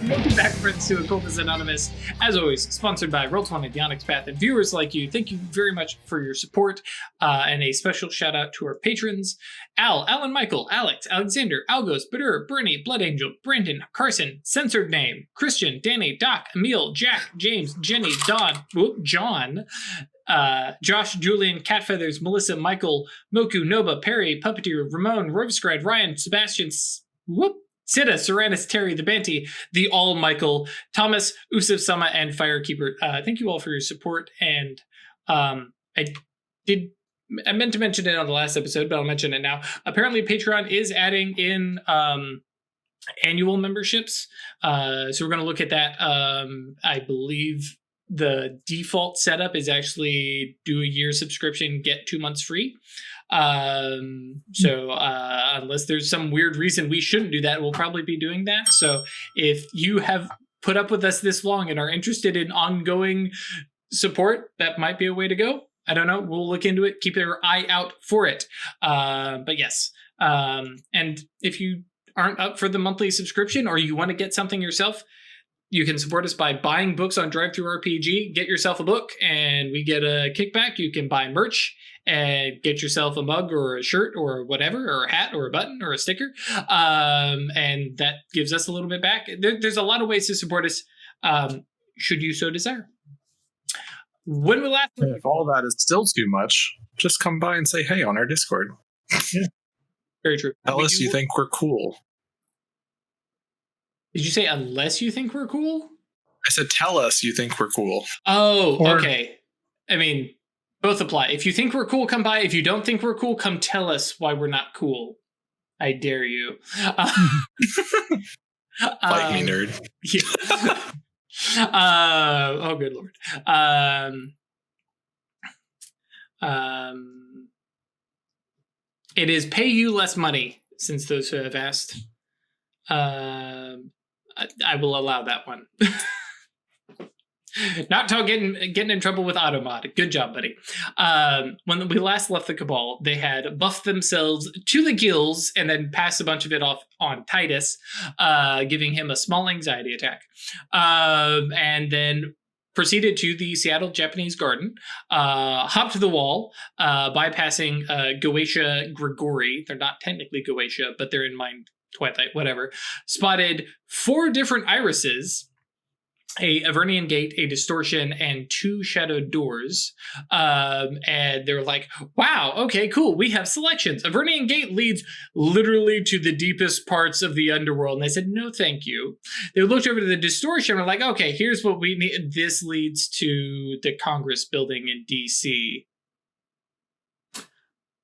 Welcome back, friends, to Occultists Anonymous. As always, sponsored by Roll20, the Onyx Path, and viewers like you. Thank you very much for your support, and a special shout out to our patrons: Al, Alan, Michael, Alex, Alexander, Algos, Badur, Bernie, Blood Angel, Brandon, Carson, Censored Name, Christian, Danny, Doc, Emil, Jack, James, Jenny, Don, John, Josh, Julian, Cat Feathers, Melissa, Michael, Moku, Noba, Perry, Puppeteer, Ramon, Rovescride, Ryan, Sebastian, Sita, Seranus, Terry, the Banty, the All Michael, Thomas, Usuf Sama, and Firekeeper. Thank you all for your support. And I meant to mention it on the last episode, but I'll mention it now. Apparently, Patreon is adding in annual memberships. So we're going to look at that. I believe the default setup is actually do a year subscription, get 2 months free. So unless there's some weird reason we shouldn't do that, we'll probably be doing that. So if you have put up with us this long and are interested in ongoing support, that might be a way to go. I don't know. We'll look into it. Keep your eye out for it. But yes. And if you aren't up for the monthly subscription or you want to get something yourself, you can support us by buying books on DriveThruRPG. Get yourself a book and we get a kickback. You can buy merch and get yourself a mug or a shirt or whatever, or a hat or a button or a sticker. And that gives us a little bit back. There's a lot of ways to support us, should you so desire. When we last... If all that is still too much, just come by and say hey on our Discord. Yeah. Very true. Tell us you think we're cool. Did you say unless you think we're cool? I said tell us you think we're cool. Oh, okay. I mean, both apply. If you think we're cool, come by. If you don't think we're cool, come tell us why we're not cool. I dare you. Fight me, nerd. Yeah. Oh, good Lord. It is pay you less money, since those who have asked. I will allow that one. Not till getting in trouble with Automod. Good job, buddy. When we last left the Cabal, they had buffed themselves to the gills and then passed a bunch of it off on Titus, giving him a small anxiety attack. And then proceeded to the Seattle Japanese Garden, hopped the wall, bypassing Goche Grigori. They're not technically Goetia, but they're in mind Twilight, whatever. Spotted 4 different irises, a Avernian Gate, a Distortion, and 2 shadowed doors. And they were like, wow, okay, cool. We have selections. Avernian Gate leads literally to the deepest parts of the underworld. And they said, no, thank you. They looked over to the Distortion and were like, okay, here's what we need. This leads to the Congress building in DC.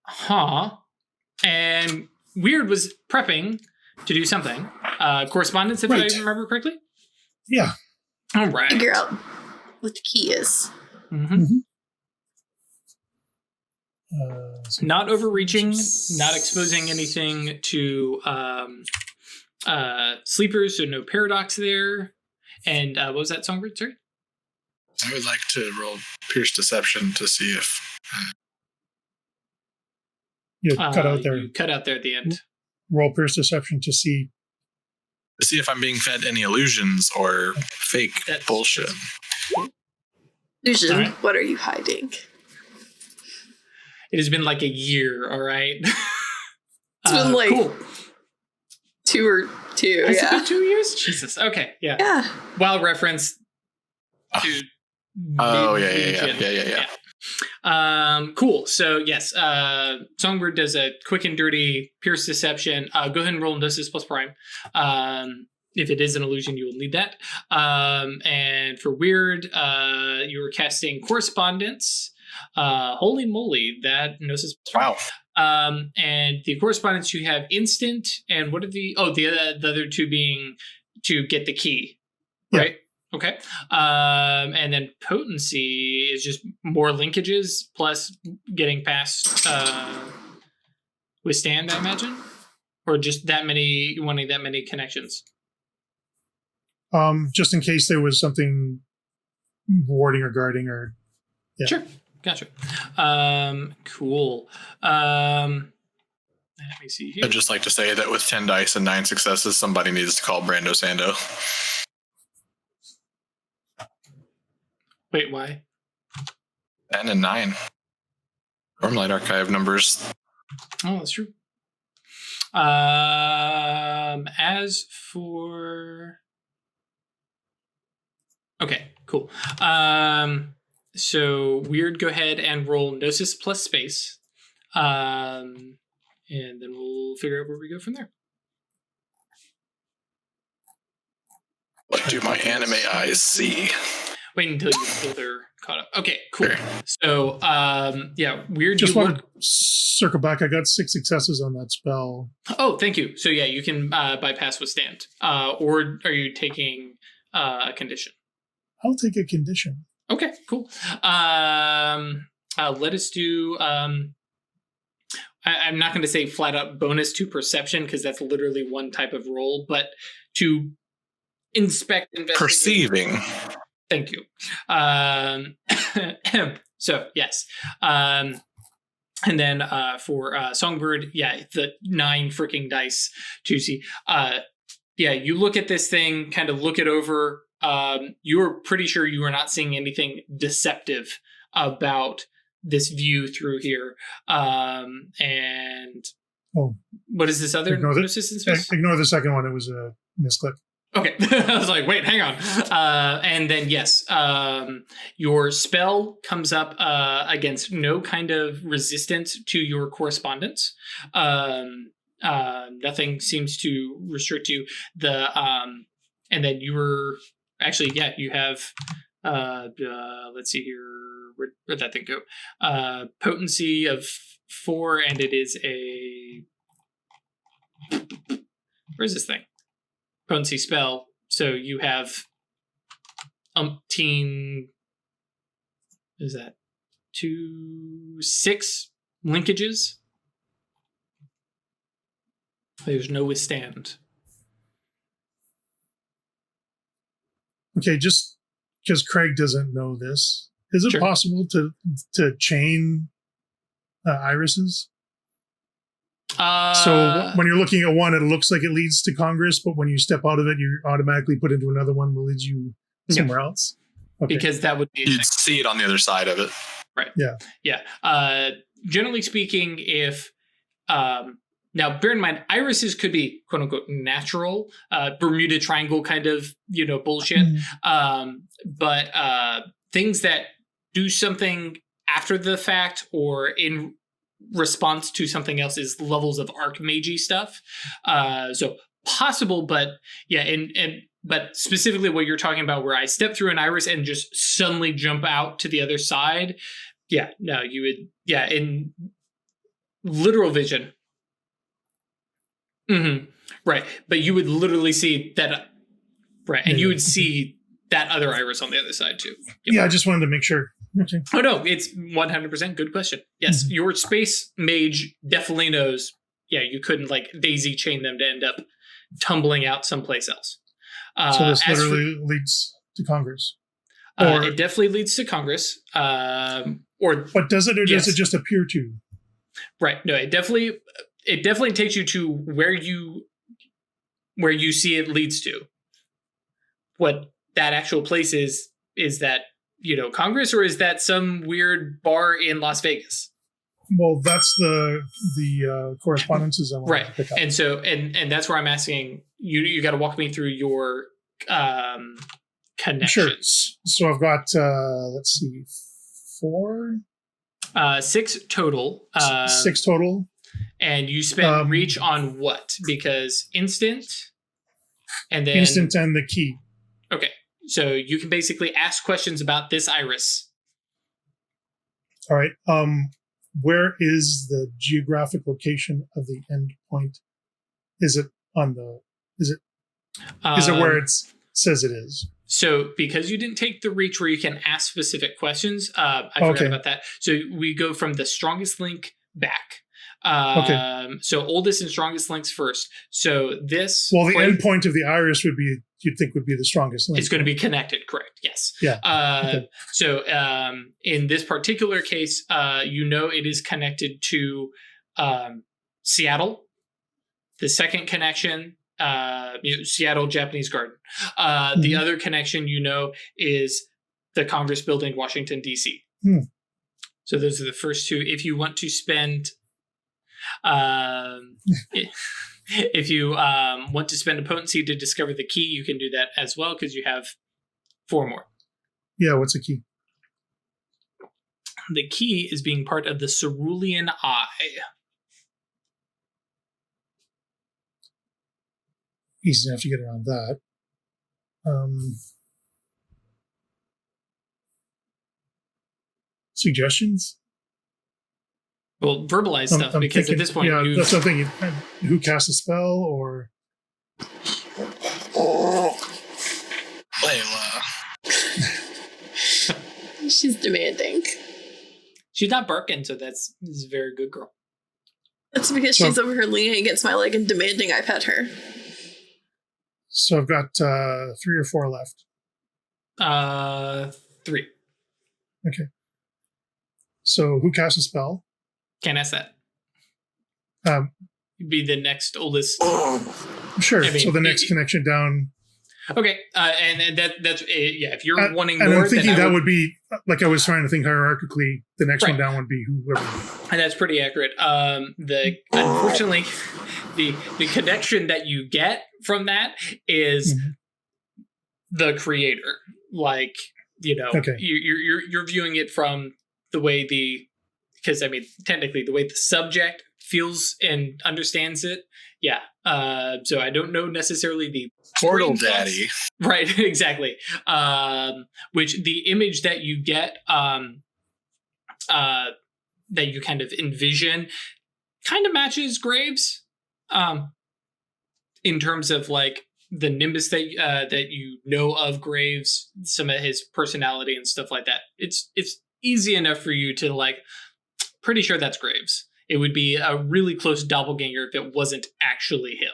Huh. And Weird was prepping to do something. Correspondence, if I remember correctly? Yeah. All right. Figure out what the key is. Mm-hmm. Mm-hmm. Not overreaching, not exposing anything to sleepers, so no paradox there. And what was that songbird, sorry? I would like to roll Pierce Deception to see if... You cut out there. You cut out there at the end. Roll Pierce Deception to see if I'm being fed any illusions or fake bullshit. Illusion, right. What are you hiding? It has been like a year, all right? It's been like cool. 2 or 2. Has yeah. it been 2 years? Jesus. Okay. Yeah. Yeah. Wild reference to. Yeah. Cool. So yes, Songbird does a quick and dirty Pierce Deception. Go ahead and roll Gnosis plus Prime. If it is an illusion, you will need that. And for Weird, you are casting Correspondence. Holy moly, that Gnosis plus Prime. Wow. And the Correspondence, you have Instant, and what are the other 2 being to get the key, right? Yeah. Okay. And then Potency is just more linkages plus getting past Withstand, I imagine? Or just wanting that many connections? just in case there was something warding or guarding or... Yeah. Sure. Gotcha. Cool. Let me see here. I'd just like to say that with 10 dice and 9 successes, somebody needs to call Brando Sando. Wait, why? 10 and 9. Stormlight Archive numbers. Oh, that's true. As for... Okay, cool. So Weird, go ahead and roll Gnosis plus space. And then we'll figure out where we go from there. What do my anime eyes see? Wait until they're caught up. Okay, cool. Sure. So, yeah, Weird. Just you want look- to circle back. I got 6 successes on that spell. Oh, thank you. So, yeah, you can bypass withstand. Or are you taking a condition? I'll take a condition. Okay, cool. Let us do... I'm not going to say flat out bonus to perception because that's literally one type of roll, but to inspect, investigate. Perceiving. Thank you. So, yes. And then for Songbird, yeah, the 9 freaking dice to see. Yeah, you look at this thing, kind of look it over. You're pretty sure you are not seeing anything deceptive about this view through here. And what is this other Ignore Gnosis in space? Ignore the second one. It was a misclick. Okay. I was like, wait, hang on. And then, yes, your spell comes up against no kind of resistance to your correspondence. Nothing seems to restrict you. And then you were actually, yeah, you have, let's see here. Where'd that thing go? Potency of 4, and it is a... Where's this thing? Potency spell. So you have umpteen... Is that 6 linkages? There's no withstand. Okay, just because Craig doesn't know this, is it Sure. possible to chain irises? So when you're looking at one, it looks like it leads to Congress, but when you step out of it, you're automatically put into another one that leads you somewhere else. Okay. because that would be a You'd thing. see it on the other side of it. Yeah. Generally speaking, if now bear in mind, irises could be quote unquote natural, Bermuda Triangle kind of bullshit. But things that do something after the fact or in response to something else is levels of archmagy stuff. So possible, but yeah, but specifically what you're talking about, where I step through an iris and just suddenly jump out to the other side. Yeah, no, you would. Yeah, in literal vision. Right, but you would literally see that. Right, and you would see that other iris on the other side too. Yep. Yeah, I just wanted to make sure. Okay. Oh no, it's 100% good question. Yes, your space mage definitely knows. Yeah, you couldn't like daisy chain them to end up tumbling out someplace else. So this literally leads to Congress. It definitely leads to Congress. But does it, or yes. does it just appear to? Right. No, it definitely takes you to where you see it leads to. What that actual place is that Congress, or is that some weird bar in Las Vegas? Well, that's the correspondences I want to pick up. And so and that's where I'm asking you got to walk me through your connections. Sure. So I've got let's see, 4, 6 total. 6 total. And you spend reach on what? Because instant, and then instant and the key. Okay, so you can basically ask questions about this iris. All right. Where is the geographic location of the endpoint? Is it where it says it is? So because you didn't take the reach where you can ask specific questions, I forgot about that. So we go from the strongest link back. So oldest and strongest links first. So this... Well, the endpoint of the iris would be, you'd think would be the strongest link. It's going to be connected, correct? Yes. Yeah. Okay. So in this particular case, it is connected to Seattle. The second connection, Seattle Japanese Garden. The other connection, is the Congress Building, Washington, D.C. So those are the first two. If you want to spend, if you want to spend a potency to discover the key, you can do that as well because you have 4 more. Yeah, what's the key? The key is being part of the Cerulean Eye. Easy enough to get around that. Suggestions? Well, verbalize stuff I'm because thinking, at this point, yeah, you've... that's what I'm thinking. Who casts a spell or? Layla. She's demanding. She's not barking, so this is a very good girl. That's because she's over here leaning against my leg and demanding I pet her. So I've got 3 or 4 left. 3. Okay. So who casts a spell? Can't ask that. You'd be the next oldest. Sure. I mean, so the next connection down. Okay, and that's yeah. If you're wanting and more, I'm thinking then that would be like I was trying to think hierarchically. The next one Right. down would be whoever. and that's pretty accurate. Unfortunately, the connection that you get from that is the creator. Like Okay. you're viewing it from the way because I mean technically the way the subject feels and understands it. Yeah. So I don't know necessarily the Portal brain thoughts. Daddy. Right, exactly. Which the image that you get, that you kind of envision, kind of matches Graves, in terms of like the nimbus that you know of Graves, some of his personality and stuff like that. It's easy enough for you to like, pretty sure that's Graves. It would be a really close doppelganger if it wasn't actually him.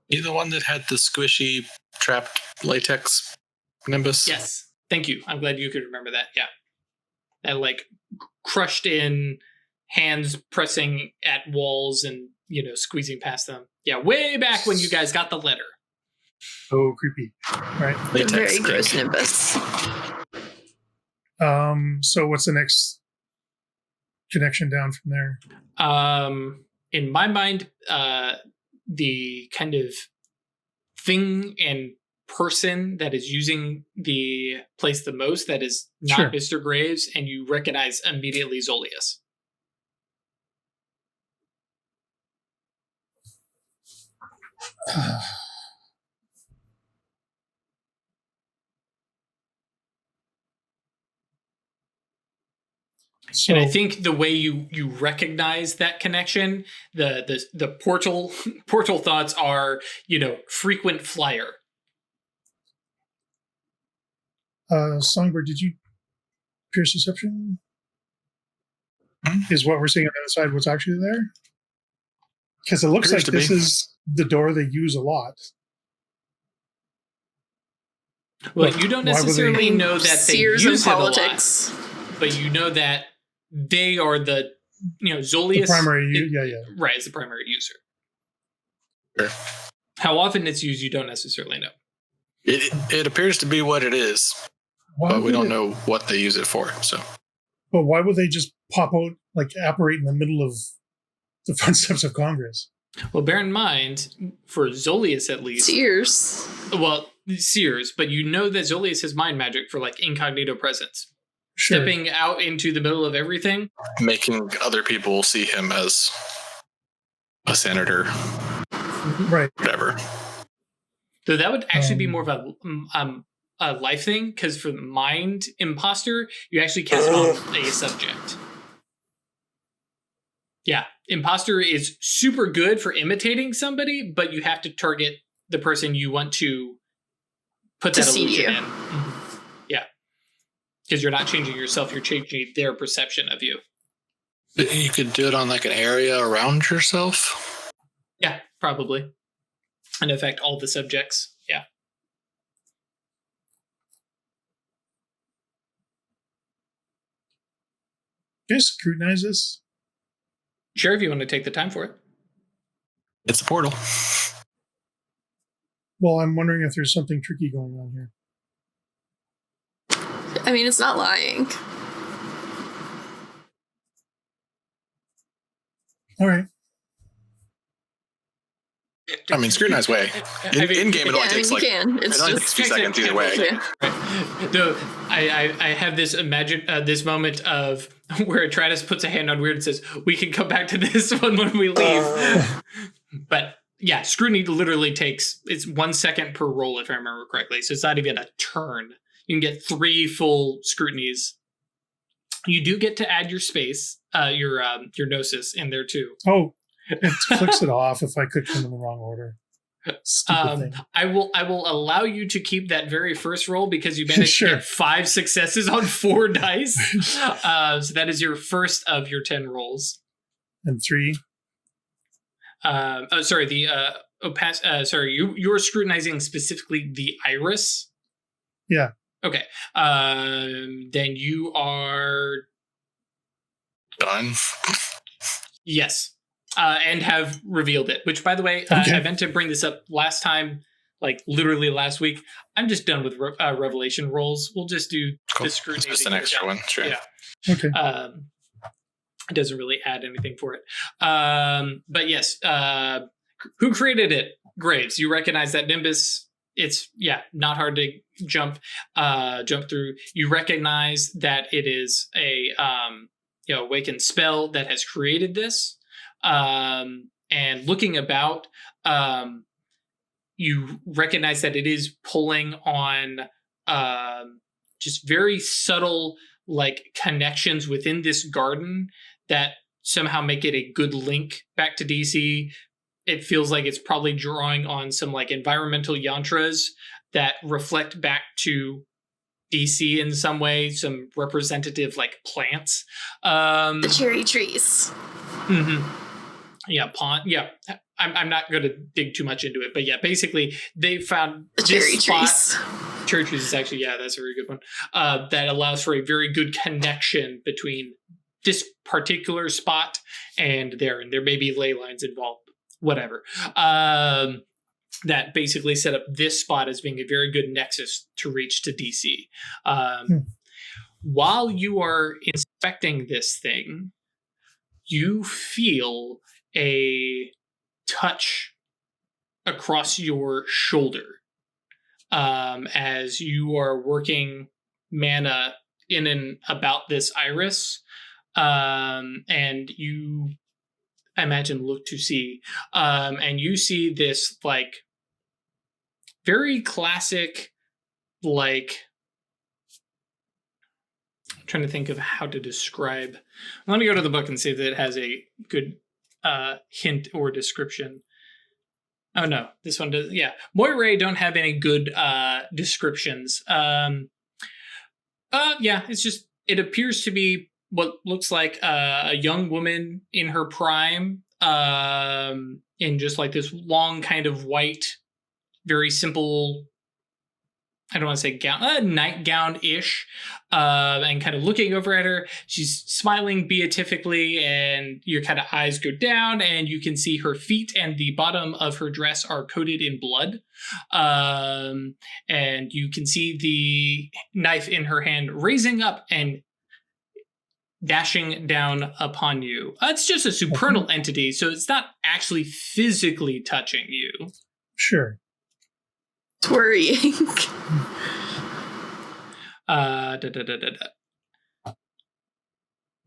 You the one that had the squishy trapped latex nimbus? Yes. Thank you. I'm glad you could remember that. Yeah. That like crushed in hands pressing at walls and, squeezing past them. Yeah. Way back when you guys got the letter. Oh, creepy. Right. The Latex very stink. gross nimbus. So what's the next connection down from there? In my mind, the kind of thing and person that is using the place the most that is not Sure. Mr. Graves, and you recognize immediately Zolius. So, And I think the way you recognize that connection, the portal thoughts are, frequent flyer. Songbird, did you pierce deception? Is what we're seeing on the other side what's actually there? Because it looks Appears like to this be. is the door they use a lot. Well, Like, you don't why would they- necessarily know that they Seers and use it a politics. lot, but you know that they are the, The Zolius. primary, yeah. Right, is the primary user. Sure. How often it's used, you don't necessarily know. It appears to be what it is, Why but we would don't it- know what they use it for. So But why would they just pop out, like apparate in the middle of the front steps of Congress? Well, bear in mind, for Zolius at least, Seers. well, Seers, but you know that Zolius has mind magic for like incognito presence. Sure. Stepping out into the middle of everything. making other people see him as a senator, Right. whatever. So that would actually be more of a life thing, because for the mind imposter, you actually cast it on a subject. Yeah, imposter is super good for imitating somebody, but you have to target the person you want to put To that see illusion you. in. Yeah, because you're not changing yourself; you're changing their perception of you. You could do it on like an area around yourself. Yeah, probably, and affect all the subjects. Yeah. Can I scrutinize this? Sure, if you want to take the time for it. It's a portal. Well, I'm wondering if there's something tricky going on here. I mean, it's not lying. All right. I mean, scrutinize way. In game, it only takes you can. It's only just takes a few seconds either way. Yeah. No, I have this this moment of where Atratus puts a hand on Weird and says, "We can come back to this one when we leave." But yeah, scrutiny literally it's 1 second per roll, if I remember correctly. So it's not even a turn. You can get 3 full scrutinies. You do get to add your space, your gnosis in there too. Oh, it flicks it off if I click them in the wrong order. Stupid thing. I will allow you to keep that very first roll because you managed to get 5 successes on 4 dice. So that is your first of your 10 rolls. And 3. You're scrutinizing specifically the iris. Yeah. Okay. Then you are done. Yes. And have revealed it, which, by the way, Okay. I meant to bring this up last time, like literally last week. I'm just done with revelation rolls. We'll just do the scrutiny. It's just an extra one, sure. Yeah. Okay. It doesn't really add anything for it. But yes, who created it? Graves. You recognize that Nimbus. It's not hard to jump through. You recognize that it is a awakened spell that has created this. And looking about, you recognize that it is pulling on just very subtle like connections within this garden that somehow make it a good link back to DC. It feels like it's probably drawing on some like environmental yantras that reflect back to DC in some way, some representative like plants. The cherry trees. Mm-hmm. Yeah, pond. Yeah, I'm not going to dig too much into it, but yeah, basically they found The this cherry spot. trees. Cherry trees is actually that's a very good one. That allows for a very good connection between this particular spot and there may be ley lines involved, whatever. That basically set up this spot as being a very good nexus to reach to DC. While you are inspecting this thing, you feel a touch across your shoulder as you are working mana in and about this iris, and you, I imagine, look to see, and you see this like very classic, like, I'm trying to think of how to describe. Let me go to the book and see if it has a good hint or description. Oh no, this one does. Yeah, Moirae don't have any good descriptions. It's just, it appears to be what looks like a young woman in her prime, in just like this long kind of white, very simple, I don't want to say gown, nightgown-ish, and kind of looking over at her. She's smiling beatifically, and your kind of eyes go down, and you can see her feet and the bottom of her dress are coated in blood. And you can see the knife in her hand raising up and dashing down upon you. It's just a supernal entity, so it's not actually physically touching you. Sure. It's worrying. Let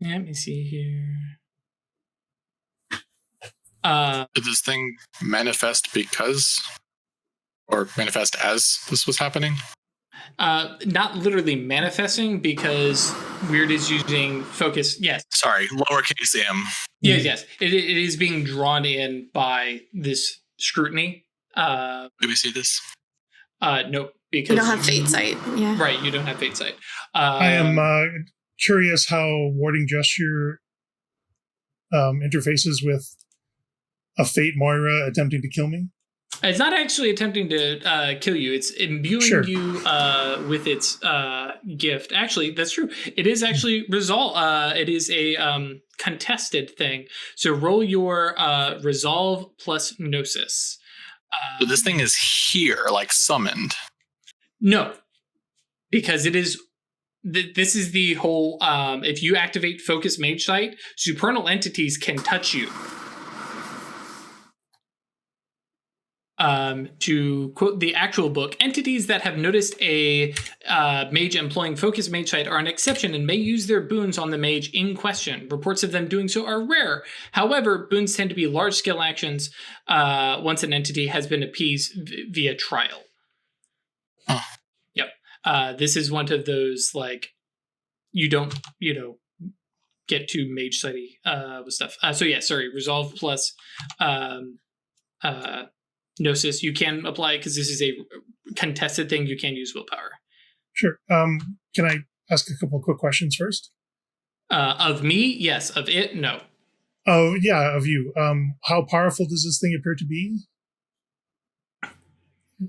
me see here. Did this thing manifest because, or manifest as this was happening? Not literally manifesting, because Weird is using focus. Yes. Sorry, lowercase m. Yes. It is being drawn in by this scrutiny. Do we see this? No, because You don't have fate sight. Yeah. Right, you don't have fate sight. I am curious how warding gesture interfaces with a fate Moira attempting to kill me. It's not actually attempting to kill you. It's imbuing you with its gift. Actually, that's true. It is actually resolve. It is a contested thing. So roll your resolve plus gnosis. So this thing is here, like summoned. No, because it is this is the whole, if you activate Focus Mage Sight, supernal entities can touch you. To quote the actual book, entities that have noticed a mage employing Focus Mage Sight are an exception and may use their boons on the mage in question. Reports of them doing so are rare. However, boons tend to be large-scale actions once an entity has been appeased via trial. Oh. Yep. This is one of those, like, you don't, get to mage sighty with stuff. Resolve plus Gnosis, you can apply because this is a contested thing. You can use willpower. Sure. Can I ask a couple of quick questions first? Of me, yes. Of it, no. Oh, yeah, of you. How powerful does this thing appear to be?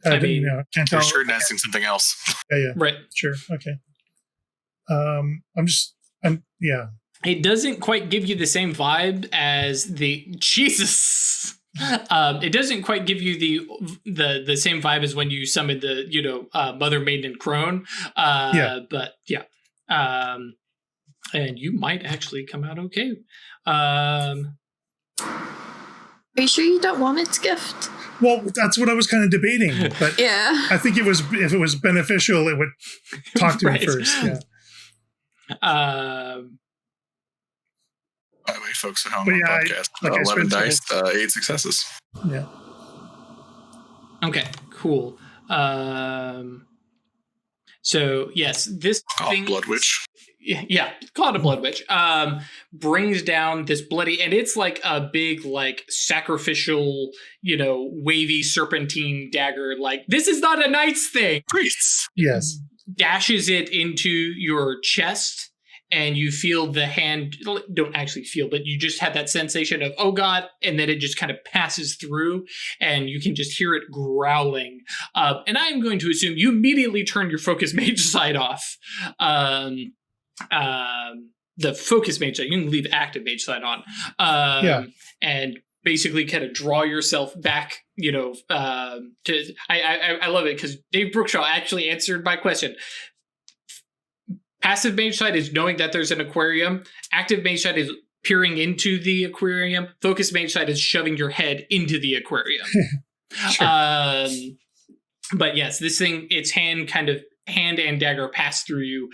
I mean, can't tell. We're scrutinizing something else. Yeah. Right. Sure. Okay. Yeah. It doesn't quite give you the same vibe as the Jesus. It doesn't quite give you the same vibe as when you summoned the Mother Maiden Crone. But yeah. And you might actually come out okay. Are you sure you don't want its gift? Well, that's what I was kind of debating, but yeah, I think if it was beneficial, it would talk to me first. Yeah. By the way, folks at home But on yeah, podcast, I 11 spent dice, 8 successes. Yeah. Okay, cool. So yes, this thing, Blood Witch. Yeah, call it a blood witch. Brings down this bloody, and it's like a big, like, sacrificial, wavy serpentine dagger. Like, this is not a nice thing. Priests. Yes. Dashes it into your chest, and you feel the hand. Don't actually feel, but you just have that sensation of, oh god, and then it just kind of passes through, and you can just hear it growling. And I'm going to assume you immediately turn your Focus Mage Sight off. The Focus Mage Sight, you can leave Active Mage Sight on. And basically kind of draw yourself back, to I love it because Dave Brookshaw actually answered my question. Passive Mage Sight is knowing that there's an aquarium. Active Mage Sight is peering into the aquarium. Focus Mage Sight is shoving your head into the aquarium. Sure. But yes, this thing, its hand and dagger pass through you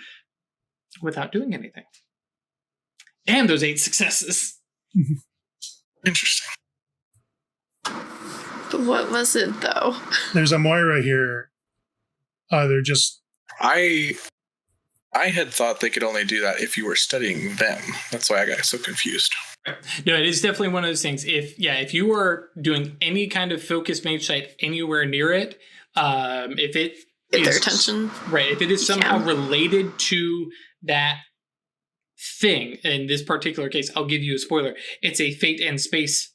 without doing anything. Damn, those 8 successes. Interesting. But what was it, though? There's a Moira here. They're just... I had thought they could only do that if you were studying them. That's why I got so confused. No, it is definitely one of those things. If you were doing any kind of Focus Mage Sight anywhere near it, if it Get is, their attention. Right, if it is somehow related to that thing, in this particular case, I'll give you a spoiler. It's a fate and space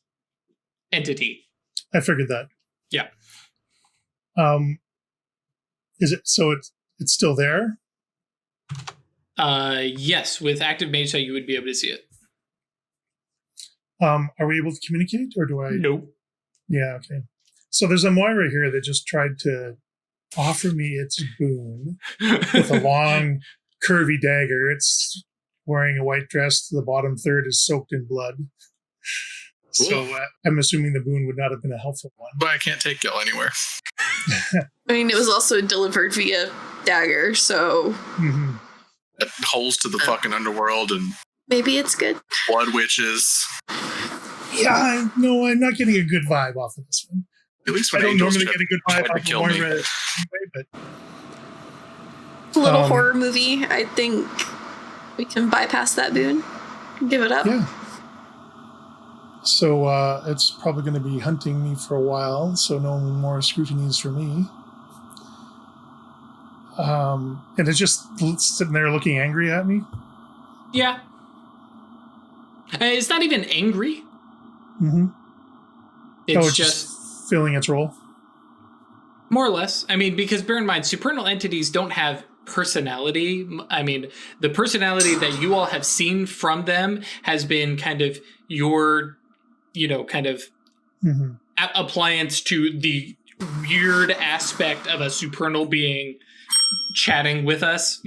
entity. I figured that. Yeah. Is it so? It's still there. Yes, with Active Mage Sight, you would be able to see it. Are we able to communicate, or do I? Nope. Yeah. Okay. So there's a Moira here that just tried to offer me its boon with a long, curvy dagger. It's wearing a white dress. The bottom third is soaked in blood. So I'm assuming the boon would not have been a helpful one. But I can't take Gil anywhere. I mean, it was also delivered via dagger, so... Mm-hmm. Holes to the fucking underworld and... Maybe it's good. Blood witches. Yeah, no, I'm not getting a good vibe off of this one. At least I when don't angels normally get a good vibe tried to off kill of me. Moira anyway, but... A little horror movie. I think we can bypass that boon. Give it up. Yeah. So it's probably going to be hunting me for a while, so no more scrutinies for me. And it's just sitting there looking angry at me. Yeah. It's not even angry. Mm-hmm. It's just filling its role. More or less. I mean, because bear in mind, supernal entities don't have personality. I mean, the personality that you all have seen from them has been kind of your, appliance to the weird aspect of a supernal being chatting with us.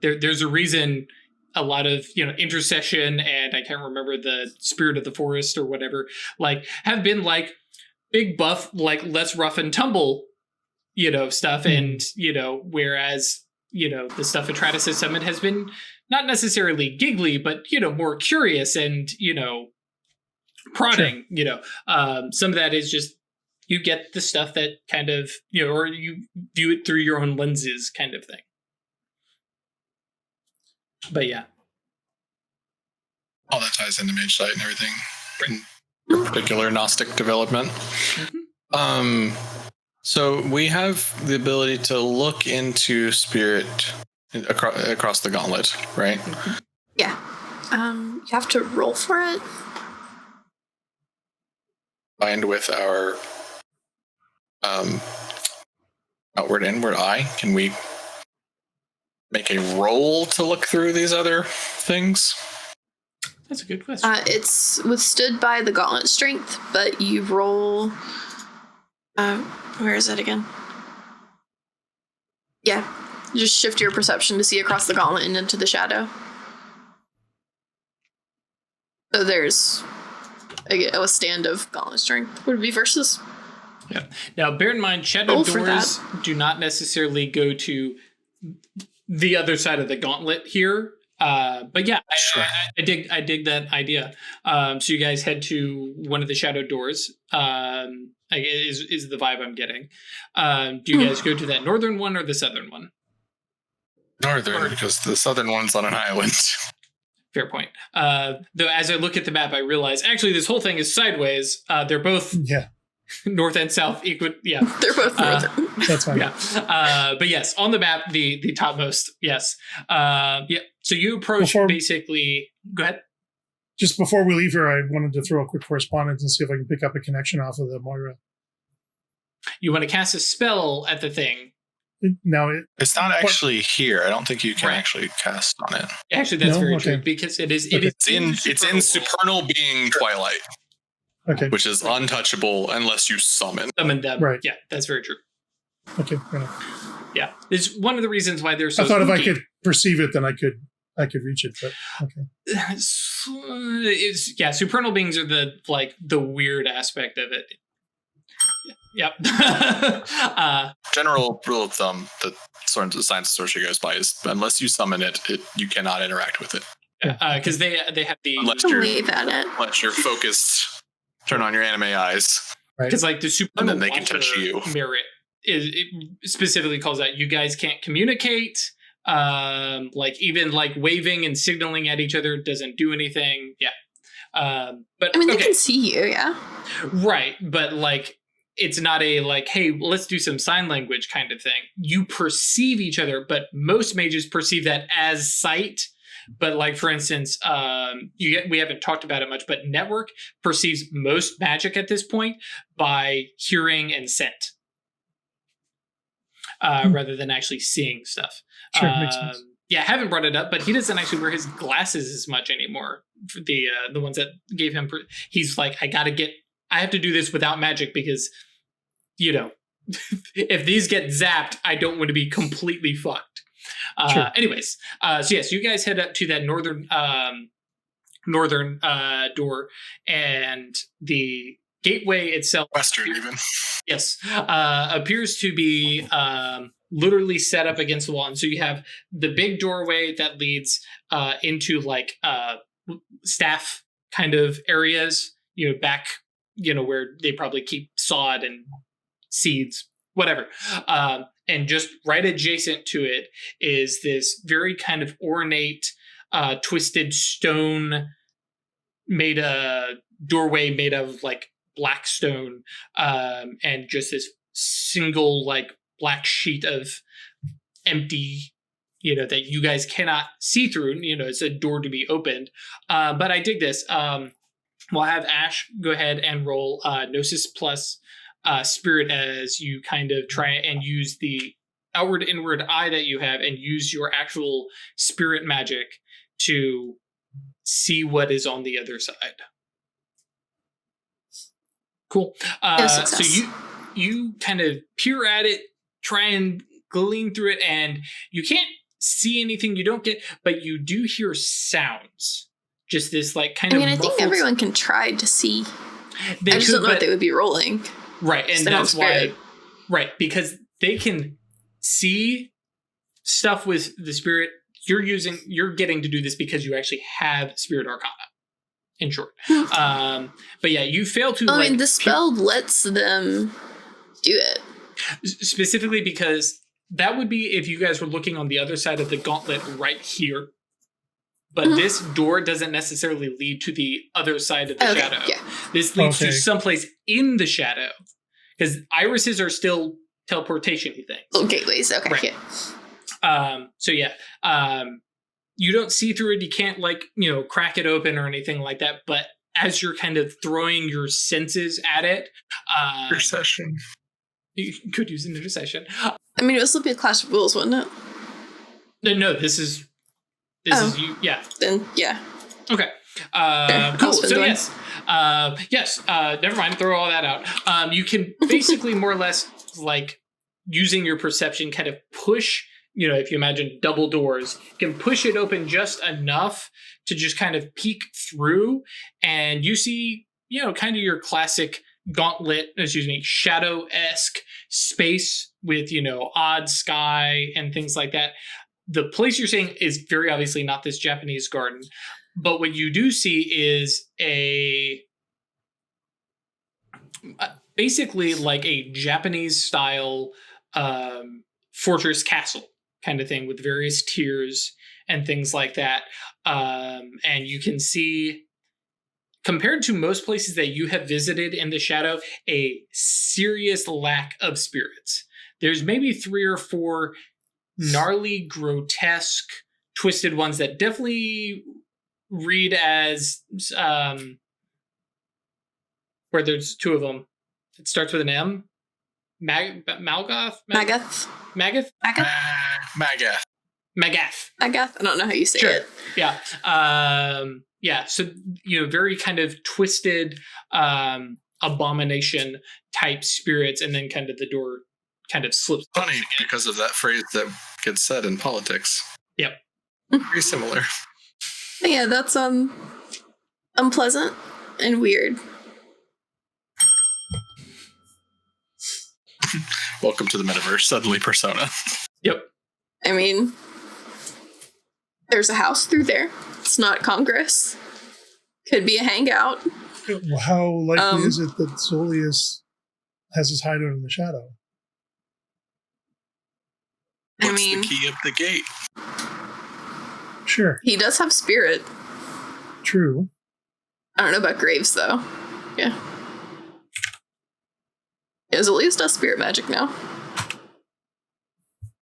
There's a reason a lot of intercession, and I can't remember the spirit of the forest or whatever, like have been like big buff, like let's rough and tumble stuff. And whereas the stuff at Travis' Summit has been not necessarily giggly, but more curious and prodding. Some of that is just you get the stuff that kind of or you view it through your own lenses kind of thing. But yeah, all that ties into Mage Sight and everything. In your particular Gnostic development. Mm-hmm. So we have the ability to look into spirit across the gauntlet, right? Yeah. You have to roll for it. Combined with our outward inward eye, can we make a roll to look through these other things? That's a good question. It's withstood by the gauntlet strength, but you roll. Where is it again? Yeah, just shift your perception to see across the gauntlet and into the shadow. So there's a stand of gauntlet strength. Would it be versus? Yeah. Now, bear in mind, shadow doors do not necessarily go to the other side of the gauntlet here. But yeah, sure. I dig that idea. So you guys head to one of the shadow doors. Is the vibe I'm getting. Do you guys go to that northern one or the southern one? Northern, because the southern one's on an island. Fair point. Though as I look at the map, I realize actually this whole thing is sideways. They're both north and south equal. Yeah, they're both northern. That's fine. Yeah, but yes, on the map, the topmost. Yes. Yeah. So you approach basically. Go ahead. Just before we leave here, I wanted to throw a quick correspondence and see if I can pick up a connection off of the Moira. You want to cast a spell at the thing. Now it's not actually here. I don't think you can actually cast on it. Actually, that's very true because it's in supernal being Twilight. Okay. Which is untouchable unless you summon them. Right. Yeah, that's very true. Okay. Fair enough. Yeah, it's one of the reasons why they're so. I thought spooky. if I could perceive it, then I could reach it. But okay. Supernal beings are the weird aspect of it. Yep. General rule of thumb that Science of Sorcery goes by is unless you summon it, you cannot interact with it. Because they have the unless you're focused, turn on your anime eyes. Because the supernal and then they can touch you. Merit it specifically calls out you guys can't communicate. Even waving and signaling at each other doesn't do anything. Yeah. But they can see you, yeah. Right, but it's not a hey, let's do some sign language kind of thing. You perceive each other, but most mages perceive that as sight. But for instance, we haven't talked about it much, but Network perceives most magic at this point by hearing and scent, rather than actually seeing stuff. Sure, makes sense. Yeah, I haven't brought it up, but he doesn't actually wear his glasses as much anymore. The ones that gave him, he's I have to do this without magic because, if these get zapped, I don't want to be completely fucked. Sure. Anyways, so yes, you guys head up to that northern door, and the gateway itself, western even, yes, appears to be literally set up against the wall, and so you have the big doorway that leads into staff kind of areas, back, where they probably keep sod and seeds, whatever. And just right adjacent to it is this very kind of ornate, twisted stone doorway made of black stone, and just this single black sheet of empty, that you guys cannot see through. It's a door to be opened. But I dig this. We'll have Ash go ahead and roll Gnosis plus Spirit as you kind of try and use the outward inward eye that you have and use your actual spirit magic to see what is on the other side. Cool. So you kind of peer at it, try and glean through it, and you can't see anything. You don't get, but you do hear sounds. Just this like kind of. I think everyone can try to see. They I just don't know what they would be rolling. Right, and that's why. Right, because they can see stuff with the spirit. You're getting to do this because you actually have Spirit Arcana. In short, but yeah, you fail to. I mean, the spell lets them do it specifically because that would be if you guys were looking on the other side of the gauntlet right here. But this door doesn't necessarily lead to the other side of the shadow. Yeah. This leads to someplace in the shadow. Because irises are still teleportation-y things. Oh, gateways. Okay. Right. Yeah. You don't see through it. You can't, crack it open or anything like that. But as you're kind of throwing your senses at it... intercession. You could use an intercession. I mean, it was still be a Clash of Rules, wouldn't it? No, this is... This is you, yeah. Then, yeah. Okay. Cool. So yes. Never mind. Throw all that out. You can basically more or less, using your perception, kind of push, if you imagine double doors, can push it open just enough to just kind of peek through. And you see, kind of your classic shadow-esque space with, odd sky and things like that. The place you're seeing is very obviously not this Japanese garden, but what you do see is basically like a Japanese style fortress castle kind of thing with various tiers and things like that. And you can see, compared to most places that you have visited in the shadow, a serious lack of spirits. There's maybe 3 or 4 gnarly, grotesque, twisted ones that definitely read as where there's 2 of them. It starts with an M. Magath. Magath. I don't know how you say it. Yeah. So very kind of twisted abomination type spirits, and then kind of the door kind of slips. Funny because of that phrase that gets said in politics. Yep. Very similar. Yeah, that's unpleasant and weird. Welcome to the metaverse. Suddenly Persona. Yep. I mean, there's a house through there. It's not Congress. Could be a hangout. How likely is it that Solius has his hideout in the shadow? What's the key of the gate? Sure. He does have spirit. True. I don't know about Graves, though. Yeah. Zolius does spirit magic now.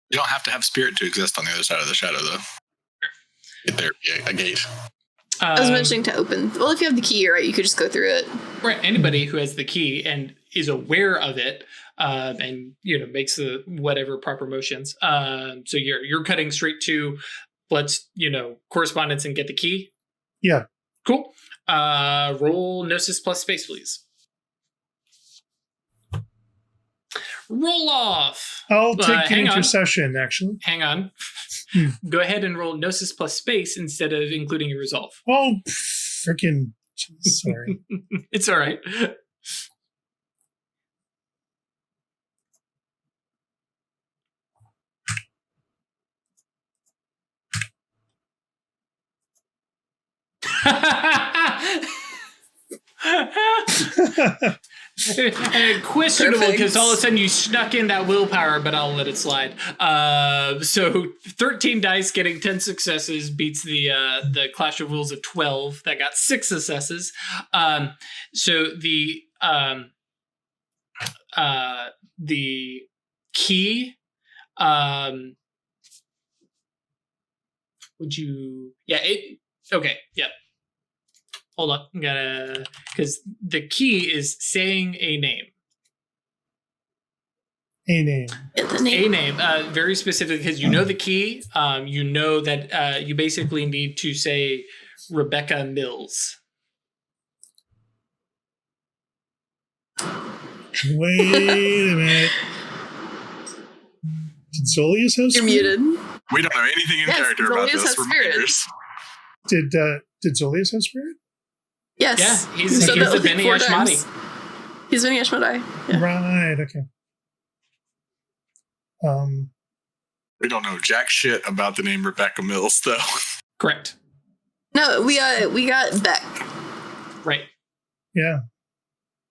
You don't have to have spirit to exist on the other side of the shadow, though. Get there, a gate. I was mentioning to open. Well, if you have the key, right, you could just go through it. Right. Anybody who has the key and is aware of it, and makes the whatever proper motions. So you're cutting straight to let's correspondence and get the key. Yeah. Cool. Roll Gnosis plus space, please. Roll off. I'll take the intercession, actually. Hang on. Go ahead and roll Gnosis plus space instead of including your resolve. Oh, freaking sorry. It's all right. Questionable because all of a sudden you snuck in that willpower, but I'll let it slide. So 13 dice getting 10 successes beats the Clash of Rules of 12 that got 6 successes. So the key would you okay, yep. Hold on, because the key is saying a name. A name. A name. Very specific, because the key. You know that you basically need to say Rebecca Mills. Wait a minute. Did Zolius have You're spirit? muted. We don't know anything in Yes, character about Zolius this. has spirit. Reminders. Did Zolius have spirit? Yes. Yeah, he's So a that was Beni 4 Ashmadi. times. He's Beni Ashmadi. Yeah. Right. Okay. We don't know jack shit about the name Rebecca Mills, though. Correct. No, we got Beck. Right. Yeah.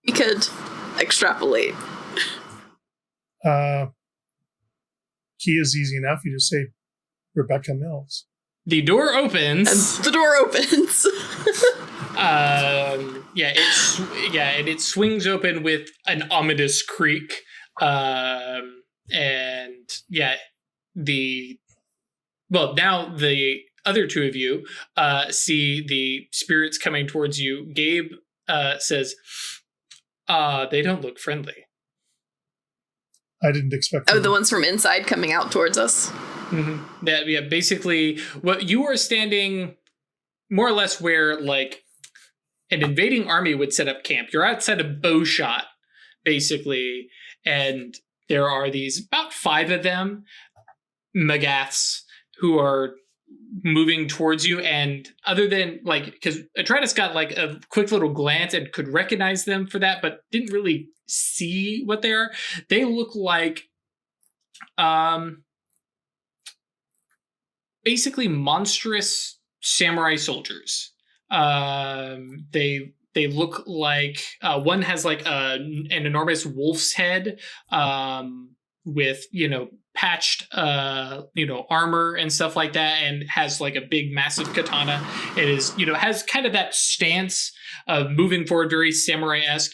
We could extrapolate. Key is easy enough. You just say Rebecca Mills. The door And opens. the door opens. And it swings open with an ominous creak. Now the other two of you see the spirits coming towards you. Gabe says, they don't look friendly. I didn't expect. Oh, the ones from inside coming out towards us. Mm-hmm. Basically, what you are standing more or less where like an invading army would set up camp. You're outside a bow shot, basically, and there are these about 5 of them, Magaths, who are moving towards you. And other than like, because Atreides got like a quick little glance and could recognize them for that, but didn't really see what they are. They look like basically monstrous samurai soldiers. They look like one has like an enormous wolf's head with patched armor and stuff like that, and has like a big massive katana. It is has kind of that stance of moving forward, very samurai-esque.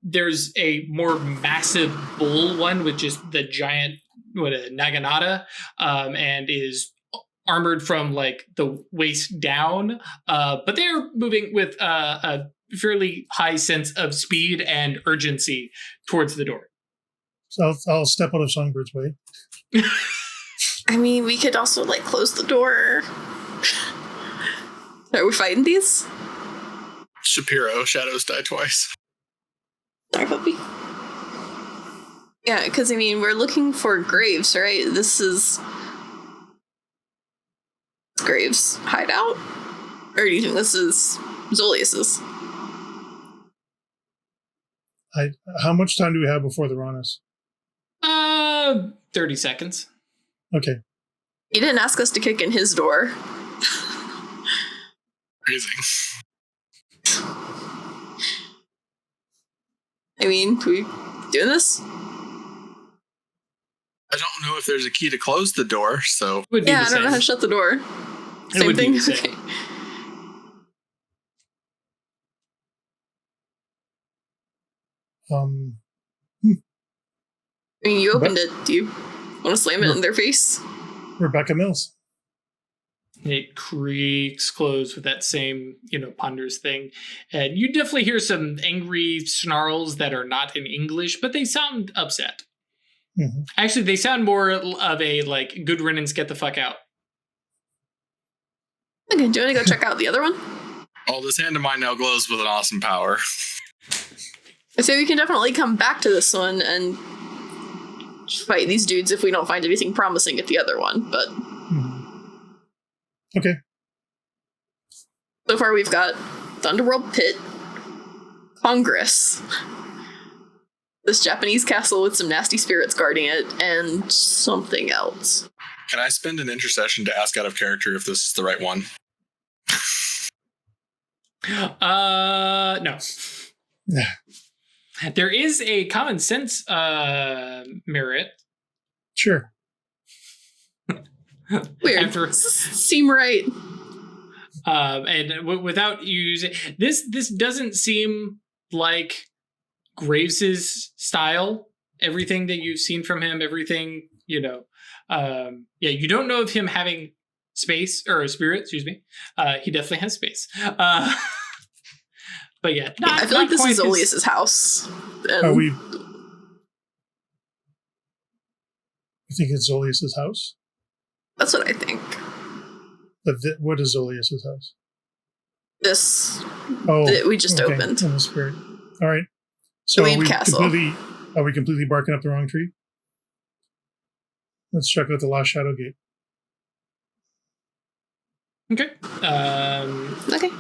There's a more massive bull one with just the giant naginata, and is armored from like the waist down, but they're moving with a fairly high sense of speed and urgency towards the door. So I'll step out of Songbird's way. I mean, we could also like close the door. Are we fighting these? Shapiro, shadows die twice. Sorry, puppy. Yeah, because I mean, we're looking for Graves, right? This is Graves' hideout? Or do you think this is Zolius's? How much time do we have before they're on us? 30 seconds. Okay. He didn't ask us to kick in his door. Amazing. I mean, we doing this? I don't know if there's a key to close the door, so... Would be Yeah, the I don't know same. how to shut the door. It Same would be thing? the same. Okay. I mean, you opened it. Do you want to slam it in their face? Rebecca Mills. It creaks closed with that same, ponderous thing. And you definitely hear some angry snarls that are not in English, but they sound upset. Mm-hmm. Actually, they sound more of a, like, good riddance, get the fuck out. Okay, do you want to go check out the other one? Oh, this hand of mine now glows with an awesome power. I say we can definitely come back to this one and fight these dudes if we don't find anything promising at the other one, but... Okay. So far we've got the Underworld Pit, Congress, this Japanese castle with some nasty spirits guarding it, and something else. Can I spend an intercession to ask out of character if this is the right one? No. Yeah. There is a common sense merit. Sure. Weird. After- Seem right. Without using this doesn't seem like Graves's style. Everything that you've seen from him, everything, you don't know of him having space or spirit, excuse me. He definitely has space. But yeah, I feel like this is Zolius's house. Are we? You think it's Zolius's house? That's what I think. But what is Zolius's house? This Oh, that we just okay. opened. In the spirit. All right. So The Weed Castle. Are we completely barking up the wrong tree? Let's check out the last Shadow Gate. Okay. Okay.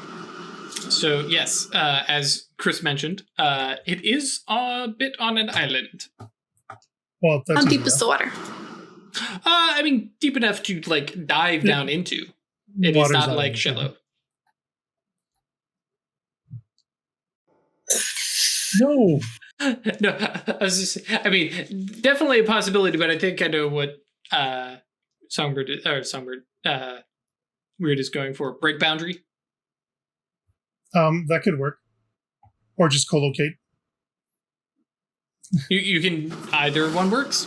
So yes, as Chris mentioned, it is a bit on an island. Well, that's How deep easy is the water? I mean, deep enough to like dive down into. It is Water's not not like an shallow. No. No, I mean, definitely a possibility, but I think I know what Songbird Weird is going for. Break boundary. That could work. Or just co-locate. You can either one works.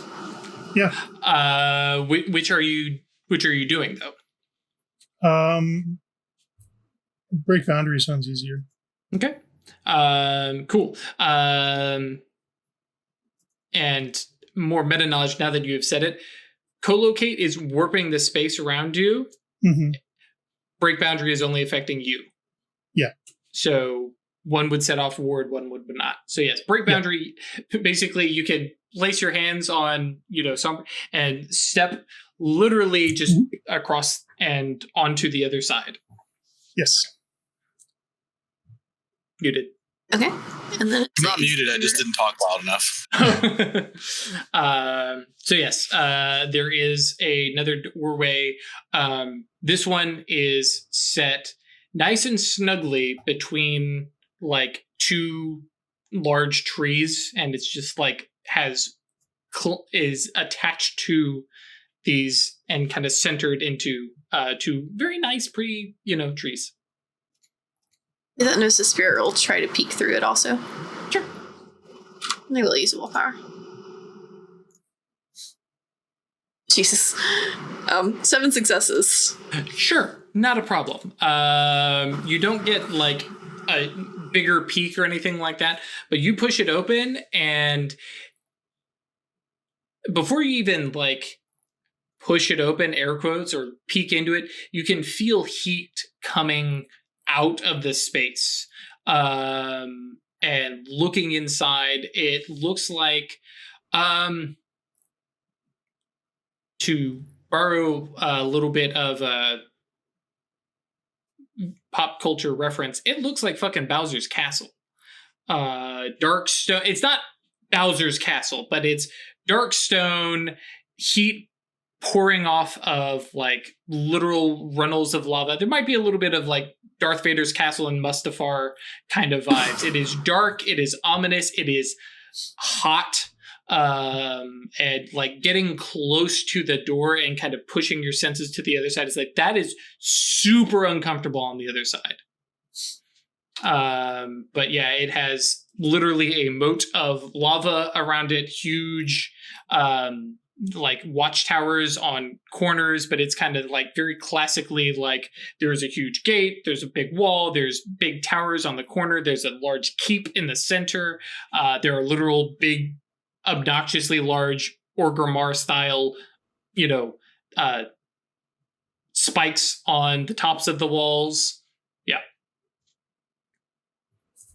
Yeah. Which are you doing though? Break boundary sounds easier. Okay. Cool. And more meta knowledge now that you have said it. Co-locate is warping the space around you. Mm-hmm. Break boundary is only affecting you. Yeah. So one would set off ward, one would not. So yes, break boundary. Yeah. Basically, you can place your hands on, some and step literally just across and onto the other side. Yes. Muted. Okay. And then I'm not muted. I just didn't talk loud enough. So yes, there is another doorway. This one is set nice and snugly between like two large trees, and it's just like is attached to these and kind of centered into two very nice, pretty trees. That knows the spirit will try to peek through it also. Sure. They will use willpower. Jesus. 7 successes. Sure, not a problem. You don't get like a bigger peak or anything like that, but you push it open, and before you even like push it open, air quotes, or peek into it, you can feel heat coming out of the space. And looking inside, it looks like, to borrow a little bit of a pop culture reference, it looks like fucking Bowser's Castle. Dark stone. It's not Bowser's Castle, but it's dark stone, heat pouring off of like literal runnels of lava. There might be a little bit of like Darth Vader's castle in Mustafar kind of vibes. It is dark, it is ominous, it is hot, and like getting close to the door and kind of pushing your senses to the other side is like, that is super uncomfortable on the other side. But yeah, it has literally a moat of lava around it, huge like watchtowers on corners, but it's kind of like very classically like there's a huge gate, there's a big wall, there's big towers on the corner, there's a large keep in the center, there are literal big obnoxiously large Orgrimmar style spikes on the tops of the walls. Yeah,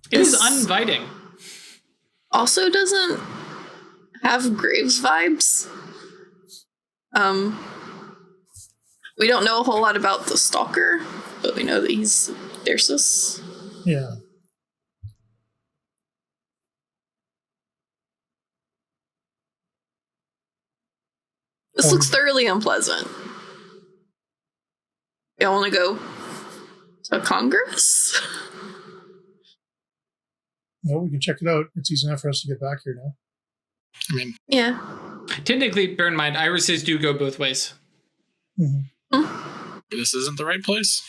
it is uninviting. Also doesn't have Graves vibes. We don't know a whole lot about the Stalker, but we know that he's Thersus. Yeah. This looks thoroughly unpleasant. Y'all want to go to Congress? Well, we can check it out. It's easy enough for us to get back here now. I mean, Yeah. Technically, bear in mind, irises do go both ways. Mm-hmm. this isn't the right place.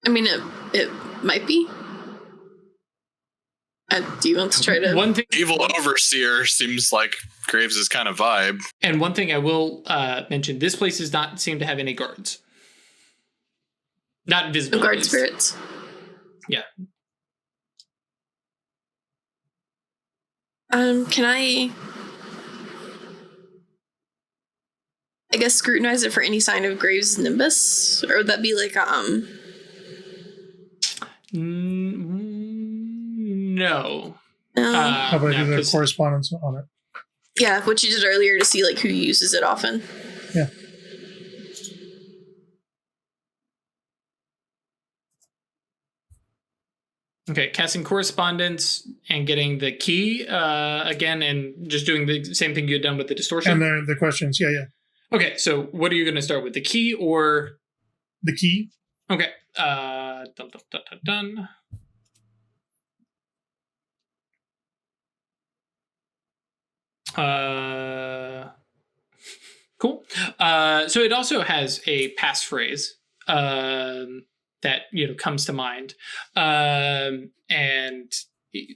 I mean, it might be. Do you want to try to... One thing, Evil Overseer seems like Graves' kind of vibe. and one thing I will mention, this place does not seem to have any guards. Not visible. No guard spirits. Yeah. Can I guess scrutinize it for any sign of Graves' Nimbus? Or would that be like, No. How about no, do the 'cause- correspondence on it? Yeah, what you did earlier to see like who uses it often. Yeah. Okay, casting correspondence and getting the key again, and just doing the same thing you had done with the distortion. And the questions, yeah. Okay, so what are you going to start with, the key or the key? Okay. Done. Cool. So it also has a passphrase that comes to mind, and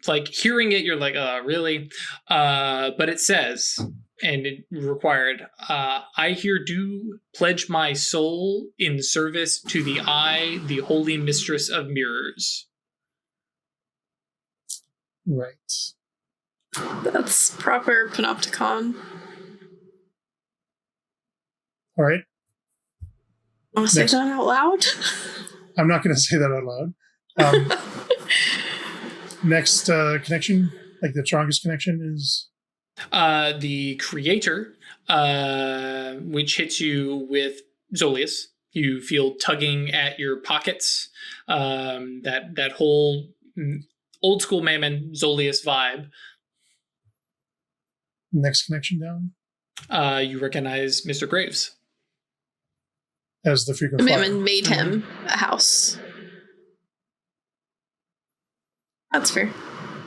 like hearing it, you're like, really? But it says, and it required, I here do pledge my soul in service to the eye, the holy mistress of mirrors. Right. That's proper panopticon. All right. Want to say that out loud? I'm not going to say that out loud. Next connection, like the strongest connection, is the creator, which hits you with Zolius. You feel tugging at your pockets. That whole old school Mammon Zolius vibe. Next connection down. You recognize Mr. Graves as the frequent flyer. Mammon made him a house. That's fair.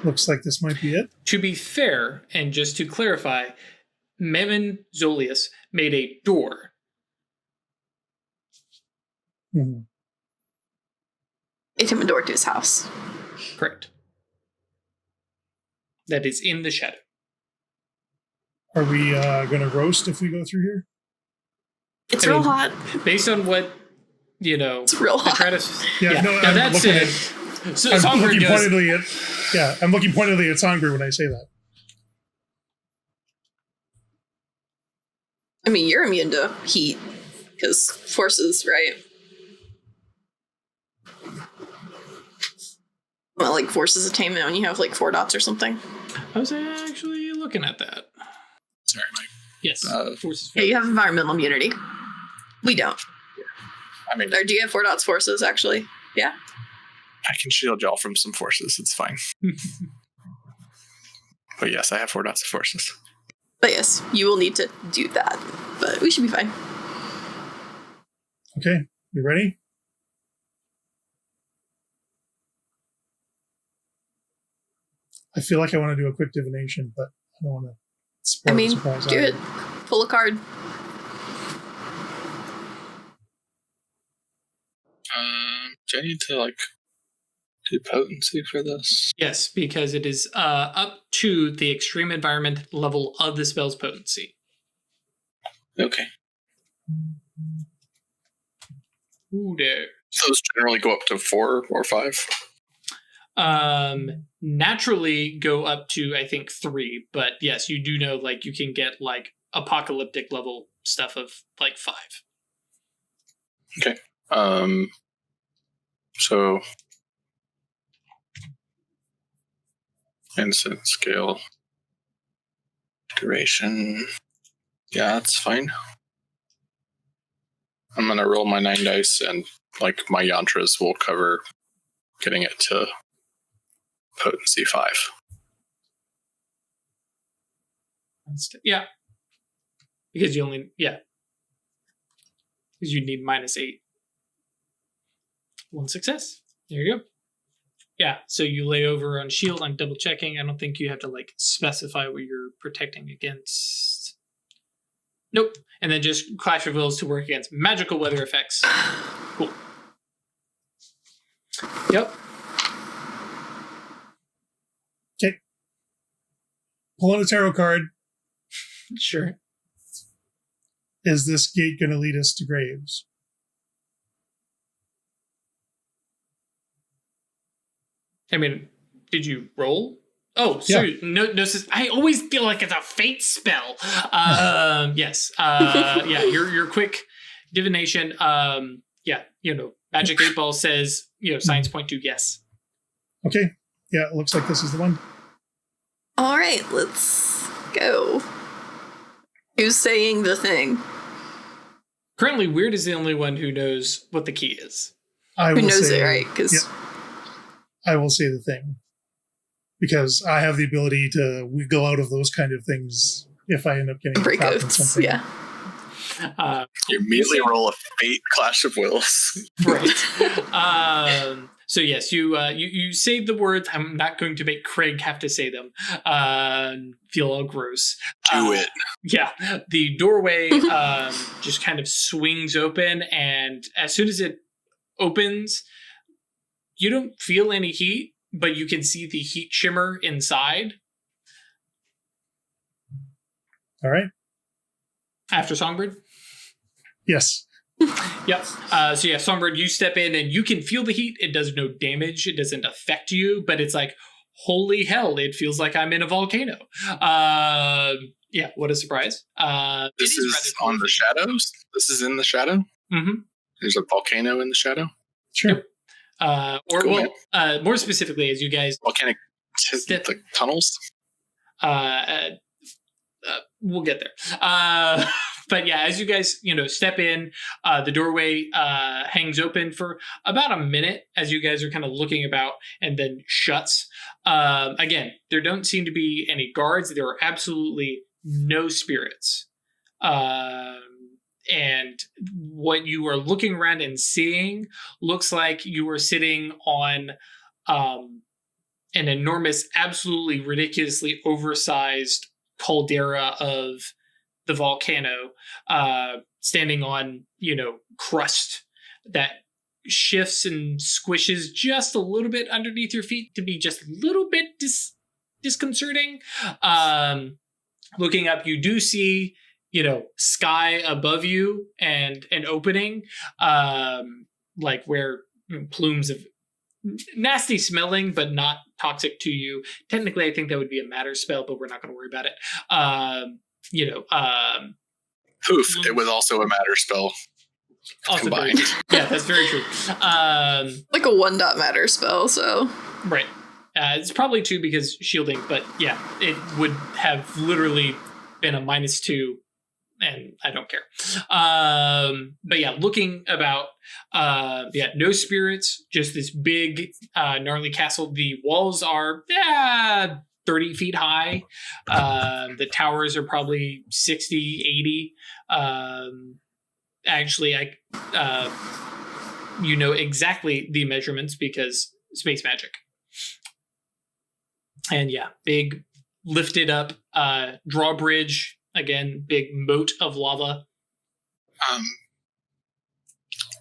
Looks like this might be it. To be fair, and just to clarify, Mammon Zolius made a door. Mm-hmm. Made him a door to his house. Correct. That is in the shadow. Are we going to roast if we go through here? It's real hot. Based on what, it's real hot. I'm looking pointedly at, I'm looking pointedly at Sangre when I say that. I mean, you're immune to heat because forces, right? Well, like forces attainment when you have like 4 dots or something. I was actually looking at that. Sorry, Mike. Yes. Forces. Yeah, you have environmental immunity. We don't. I mean, or do you have 4 dots forces, actually? Yeah. I can shield y'all from some forces. It's fine. But yes, I have 4 dots of forces. But yes, you will need to do that. But we should be fine. Okay, you ready? I feel like I want to do a quick divination, but I don't want to spoil the surprise. Do it. Pull a card. Do I need to do potency for this? Yes, because it is up to the extreme environment level of the spell's potency. Okay. Ooh, there. Those generally go up to 4 or 5. Naturally go up to I think 3, but yes, you do know you can get apocalyptic level stuff of 5. Okay. So instant scale duration. Yeah, that's fine. I'm gonna roll my 9 dice, and my yantras will cover getting it to potency 5. Yeah. Because you only because you need -8. 1 success. There you go. Yeah, so you lay over on shield. I'm double checking. I don't think you have to specify what you're protecting against. Nope. And then just Clash of Wills to work against magical weather effects. Cool. Yep. Okay. Pull out a tarot card. Sure. Is this gate going to lead us to Graves? I mean, did you roll? Oh, sorry. Yeah. No, I always feel like it's a fate spell. Yes. Your quick divination. Magic 8 Ball says, signs point to yes. Okay. Yeah, it looks like this is the one. All right, let's go. Who's saying the thing? Currently, Weird is the only one who knows what the key is. Who knows it, right? Because I will say the thing. Because I have the ability to wiggle out of those kind of things if I end up getting break trapped in oaths, something. yeah. You immediately roll a fate clash of wills. Right. So yes, you say the words. I'm not going to make Craig have to say them. Feel all gross. Do it. Yeah. The doorway just kind of swings open, and as soon as it opens, you don't feel any heat, but you can see the heat shimmer inside. All right. After Songbird? Yes. Yep. So yeah, Songbird, you step in and you can feel the heat. It does no damage. It doesn't affect you, but it's like, holy hell, it feels like I'm in a volcano. Yeah, what a surprise. This is on the shadows? This is in the shadow? Mm-hmm. There's a volcano in the shadow? Sure. Cool, more specifically, as you guys volcanic like tunnels? We'll get there. But yeah, as you guys, step in, the doorway hangs open for about a minute as you guys are kind of looking about, and then shuts. Again, there don't seem to be any guards. There are absolutely no spirits. And what you are looking around and seeing looks like you are sitting on an enormous, absolutely ridiculously oversized caldera of the volcano, standing on, crust that shifts and squishes just a little bit underneath your feet to be just a little bit disconcerting. Looking up, you do see, sky above you and an opening, like where plumes of nasty smelling, but not toxic to you. Technically, I think that would be a matter spell, but we're not going to worry about it. Poof, it was also a matter spell. Also combined. Yeah, that's very true. Like a 1-dot matter spell, so. Right. It's probably 2 because shielding, but yeah, it would have literally been a -2, and I don't care. But yeah, looking about, no spirits, just this big, gnarly castle. The walls are 30 feet high. The towers are probably 60, 80. Actually, you know exactly the measurements because space magic. And yeah, big lifted up drawbridge. Again, big moat of lava.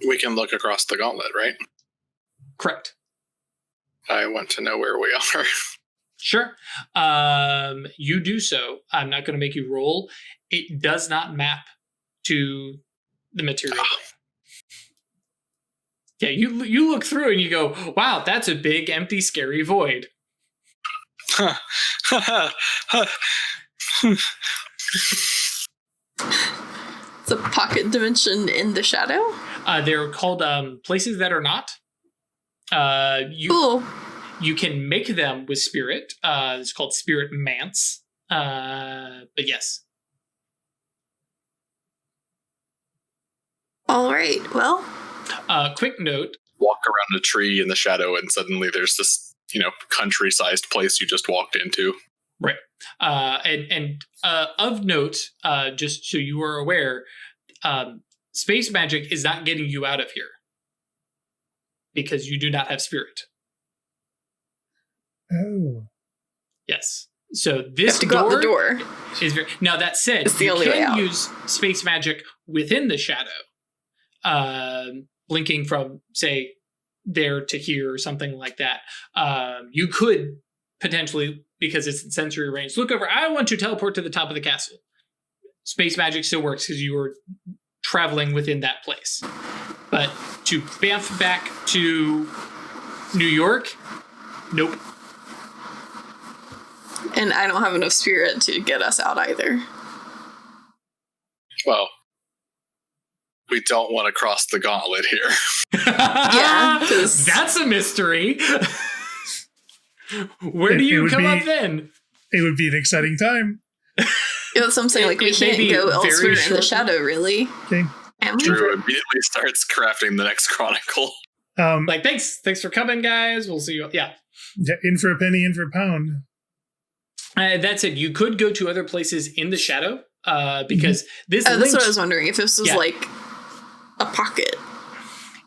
We can look across the gauntlet, right? Correct. I want to know where we are. Sure. You do so. I'm not going to make you roll. It does not map to the material. Yeah, you look through and you go, wow, that's a big, empty, scary void. It's a pocket dimension in the shadow? They're called places that are not. Cool. You can make them with spirit. It's called spirit mance. But yes. All right. Well. Quick note. Walk around a tree in the shadow and suddenly there's this, country-sized place you just walked into. Right. And of note, just so you are aware, space magic is not getting you out of here because you do not have spirit. Oh. Yes. So this you have to go out the door. Is very, now that said, it's the you only way can out. use space magic within the shadow, blinking from say there to here or something like that. You could potentially, because it's in sensory range, look over. I want to teleport to the top of the castle. Space magic still works because you are traveling within that place. But to bamf back to New York, nope. And I don't have enough spirit to get us out either. Well, we don't want to cross the gauntlet here. Yeah, 'cause- that's a mystery. Where do you come up then? It would be an exciting time. Yeah, that's what I'm saying. Like, we It may can't be go very elsewhere in short. the shadow, really. Okay. Can we? Drew immediately starts crafting the next chronicle. Like, thanks for coming, guys. We'll see you. Yeah. In for a penny, in for a pound. That said, you could go to other places in the shadow because this. That's links- what I was wondering. If this was like a pocket.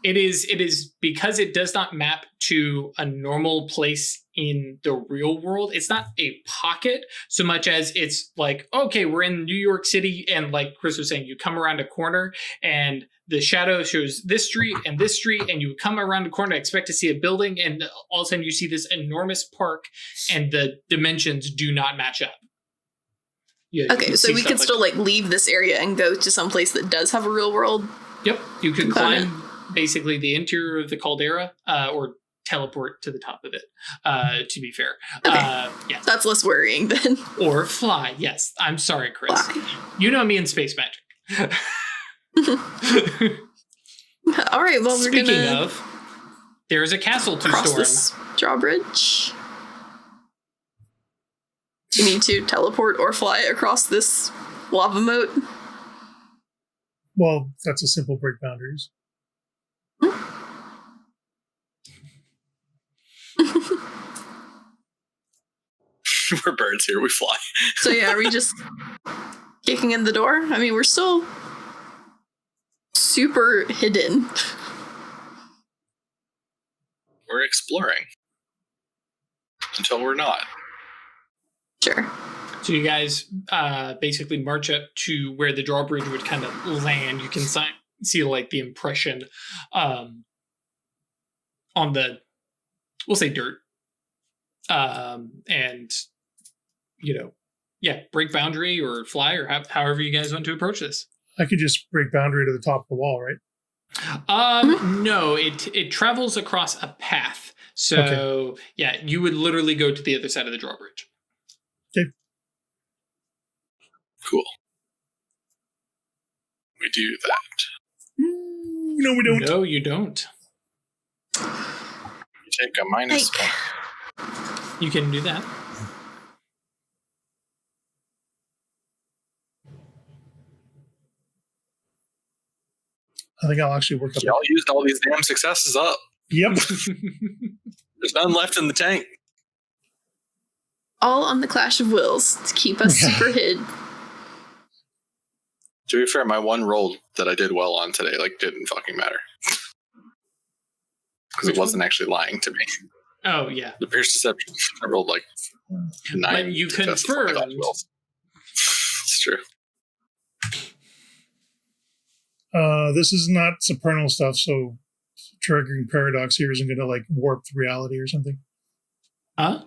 It is because it does not map to a normal place in the real world. It's not a pocket so much as it's like, okay, we're in New York City, and like Chris was saying, you come around a corner and the shadow shows this street, and you come around the corner, expect to see a building, and all of a sudden you see this enormous park, and the dimensions do not match up. Yeah. Okay, so we could still like leave this area and go to some place that does have a real world. Yep, you could component. climb basically the interior of the caldera, or teleport to the top of it, to be fair. Okay. Yeah. That's less worrying then. Or fly, yes. I'm sorry, Chris. Fly. You know me in space magic. All right, well, we're Speaking gonna of, there's a castle to cross storm. this drawbridge. You need to teleport or fly across this lava moat. Well, that's a simple break boundaries. We're birds here. We fly. So yeah, are we just kicking in the door? I mean, we're still super hidden. We're exploring until we're not. Sure. So you guys basically march up to where the drawbridge would kind of land. You can see like the impression on the, we'll say dirt. And, you know, yeah, break boundary or fly or however you guys want to approach this. I could just break boundary to the top of the wall, right? No, it travels across a path. So yeah, you would literally go to the other side of the drawbridge. Okay. Cool. We do that. No, we don't. No, you don't. You take a minus Like- 1. You can do that. I think I'll actually work up. Y'all used all these damn successes up. Yep. There's none left in the tank. All on the clash of wills to keep us super hid. To be fair, my one roll that I did well on today, like, didn't fucking matter. Because it Which wasn't actually lying to me. Oh yeah. The Pierce Deception, I rolled like 9. But you successes on my confirmed. dodge rolls. It's true. This is not supernal stuff, so triggering paradox here isn't going to like warp the reality or something. Huh?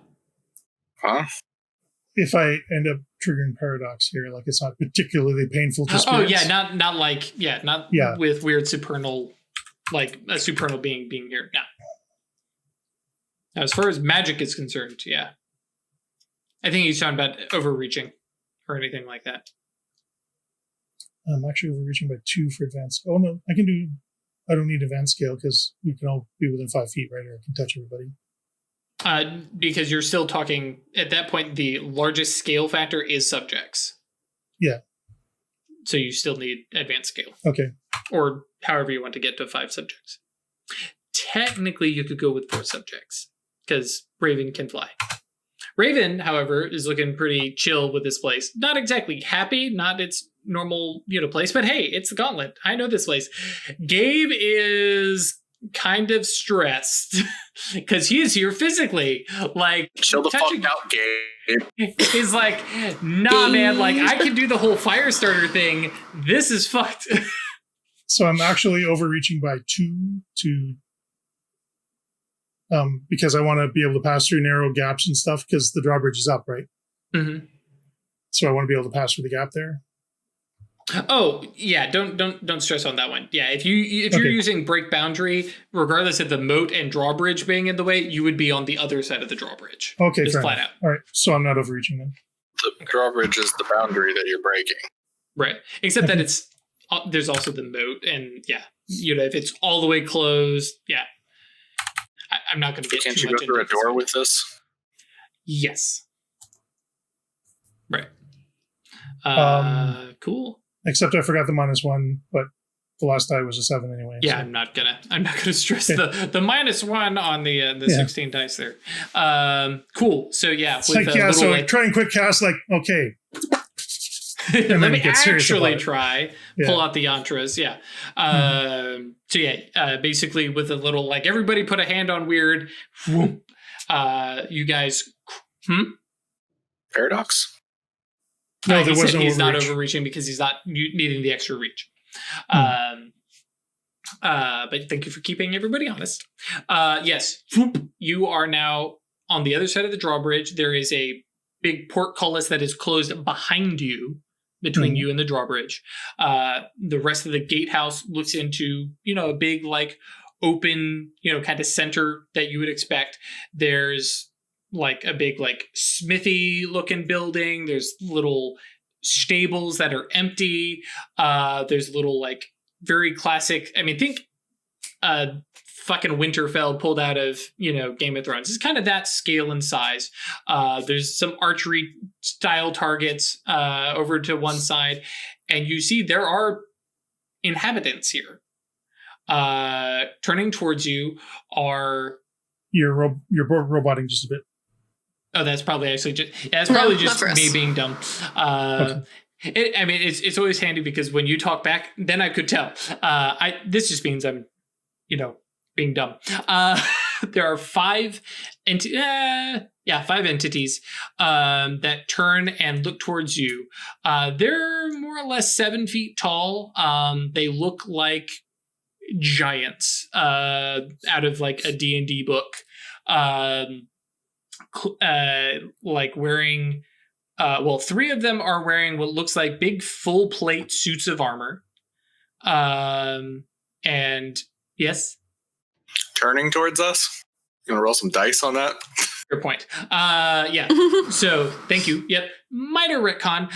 Huh? If I end up triggering paradox here, like it's not particularly painful to Oh spirits. yeah, not like not Yeah. with weird supernal, like a supernal being here. No. Now, as far as magic is concerned, yeah. I think he's talking about overreaching or anything like that. I'm actually overreaching by 2 for advanced. Oh no, I don't need advanced scale because we can all be within 5 feet, right? Or I can touch everybody. Because you're still talking at that point. The largest scale factor is subjects. Yeah. So you still need advanced scale, Okay. or however you want to get to 5 subjects. Technically, you could go with 4 subjects because Raven can fly. Raven, however, is looking pretty chill with this place. Not exactly happy, not its normal, place, but hey, it's the Gauntlet. I know this place. Gabe is kind of stressed because he is here physically. Like, Chill the touching- fuck out, Gabe. He's like, nah, man, like, I can do the whole fire starter thing. This is fucked. So I'm actually overreaching by 2 to because I want to be able to pass through narrow gaps and stuff because the drawbridge is up, right? Mm-hmm. So I want to be able to pass through the gap there. Oh yeah, don't stress on that one. Yeah, if you're Okay. using break boundary, regardless of the moat and drawbridge being in the way, you would be on the other side of the drawbridge. Okay, Just fair flat enough. out. All right, so I'm not overreaching then. The drawbridge is the boundary that you're breaking. Right. Except that it's there's also the moat, and yeah, if it's all the way closed, yeah. I'm not going to get Can't too you much go through a into door this. with this? Yes. Right. Cool. Except I forgot the -1, but the last die was a 7 anyway. Yeah, so. I'm not gonna stress the -1 on the 16 dice there. Cool. So yeah, It's like, yeah, so try and quick cast, like, okay. Let me actually Yeah. pull out the yantras. Yeah. So yeah, basically with a little, like, everybody put a hand on weird. Whoop, you guys. Paradox? No, there wasn't he's not overreach. overreaching because he's not needing the extra reach. But thank you for keeping everybody honest. Yes, you are now on the other side of the drawbridge. There is a big portcullis that is closed behind you, between you and the drawbridge. The rest of the gatehouse looks into, a big, like, open, kind of center that you would expect. There's like a big, like, smithy looking building. There's little stables that are empty. There's little, like, very classic, think fucking Winterfell pulled out of, Game of Thrones. It's kind of that scale and size. There's some archery style targets over to one side, and you see there are inhabitants here. Turning towards you are... You're roboting just a bit. Oh, that's probably actually just... Yeah, it's probably just me being dumb. Okay. It's always handy because when you talk back, then I could tell. This just means I'm, being dumb. There are 5 entities that turn and look towards you. They're more or less 7 feet tall. They look like giants out of, like, a D&D book. Like wearing... 3 of them are wearing what looks like big full plate suits of armor. And yes, turning towards us. You want to roll some dice on that? Your point. Yeah. So thank you. Yep. Minor retcon.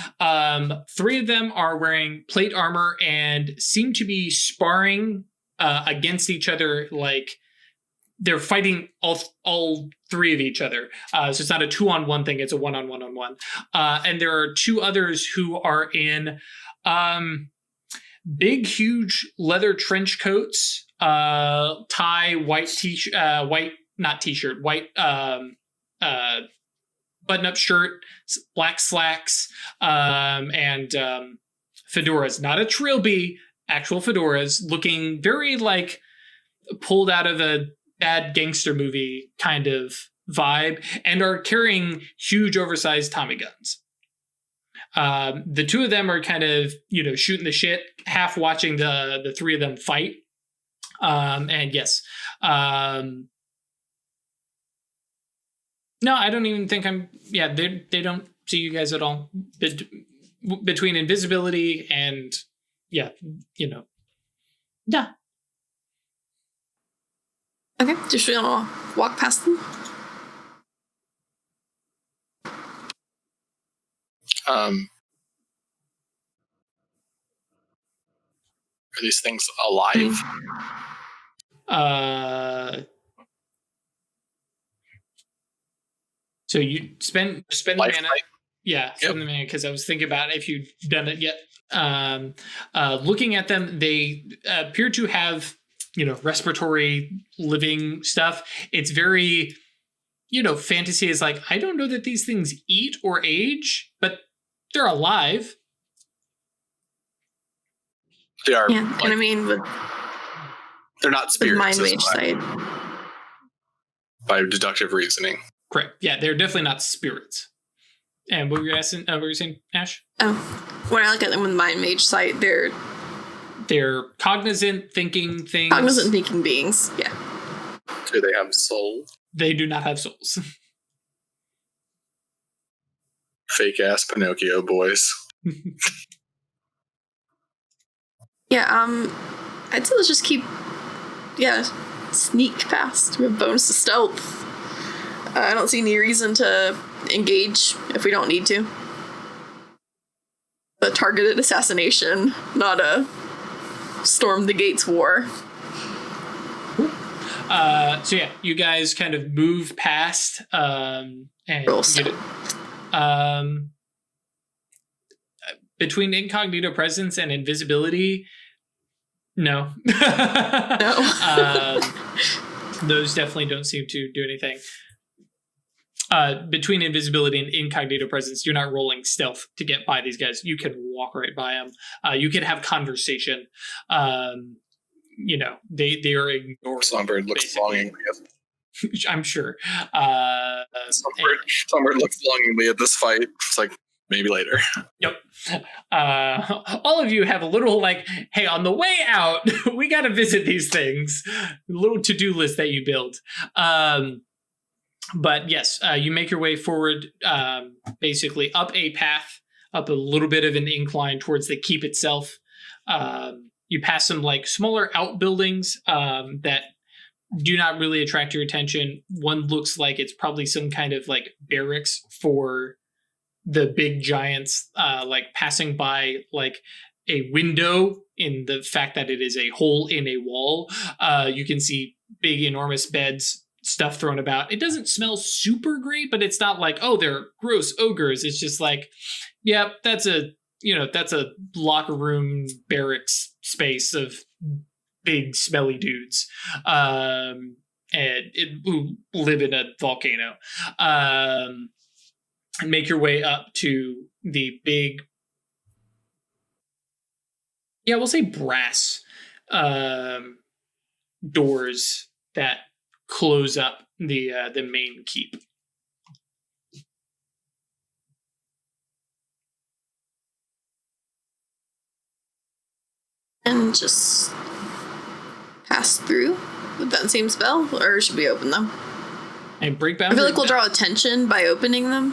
3 of them are wearing plate armor and seem to be sparring against each other, like they're fighting all 3 of each other. So it's not a 2-on-1 thing, it's a 1-on-1-on-1. And there are 2 others who are in big, huge leather trench coats, tie, white button-up shirt, black slacks, and fedoras. Not a trilby, actual fedoras, looking very, like, pulled out of a bad gangster movie kind of vibe, and are carrying huge oversized Tommy guns. The 2 of them are kind of, shooting the shit, half watching the 3 of them fight. And yes. No, I don't even think they don't see you guys at all. Between invisibility and, yeah. Okay, just gonna walk past them. Are these things alive? So you spend the Life mana. light? Yeah, spend the mana, because I was thinking about if you've done it yet. Looking at them, they appear to have, respiratory living stuff. It's very, fantasy is like, I don't know that these things eat or age, but they're alive. They are. Yeah, like, with they're not spirits. mind mage side. By deductive reasoning. Correct. Yeah, they're definitely not spirits. And what were you saying, Ash? Oh, when I look at them with mind mage sight, they're cognizant, thinking things. Cognizant thinking beings, yeah. Do they have souls? They do not have souls. Fake ass Pinocchio boys. Yeah, I'd say let's just sneak past. We have bonus to stealth. I don't see any reason to engage if we don't need to. A targeted assassination, not a storm the gates war. So yeah, you guys kind of move past and Roll get it. between incognito presence and invisibility, no. No. Those definitely don't seem to do anything. Between invisibility and incognito presence, you're not rolling stealth to get by these guys. You can walk right by them. You can have conversation. They are ignoring. Songbird looks longingly I'm sure. Songbird looks longingly at this fight. It's like, maybe later. Yep. All of you have a little hey, on the way out, we got to visit these things. A little to-do list that you build. But yes, you make your way forward, basically up a path, up a little bit of an incline towards the keep itself. You pass some smaller outbuildings that do not really attract your attention. One looks like it's probably some kind of barracks for the big giants, passing by a window in the fact that it is a hole in a wall. You can see big, enormous beds, stuff thrown about. It doesn't smell super great, but it's not oh, they're gross ogres. It's just yeah, that's a locker room barracks space of big smelly dudes who live in a volcano. And make your way up to the big, we'll say brass doors that close up the main keep. And just pass through with that same spell, or should we open them? And break I boundaries. feel like we'll draw attention by opening them.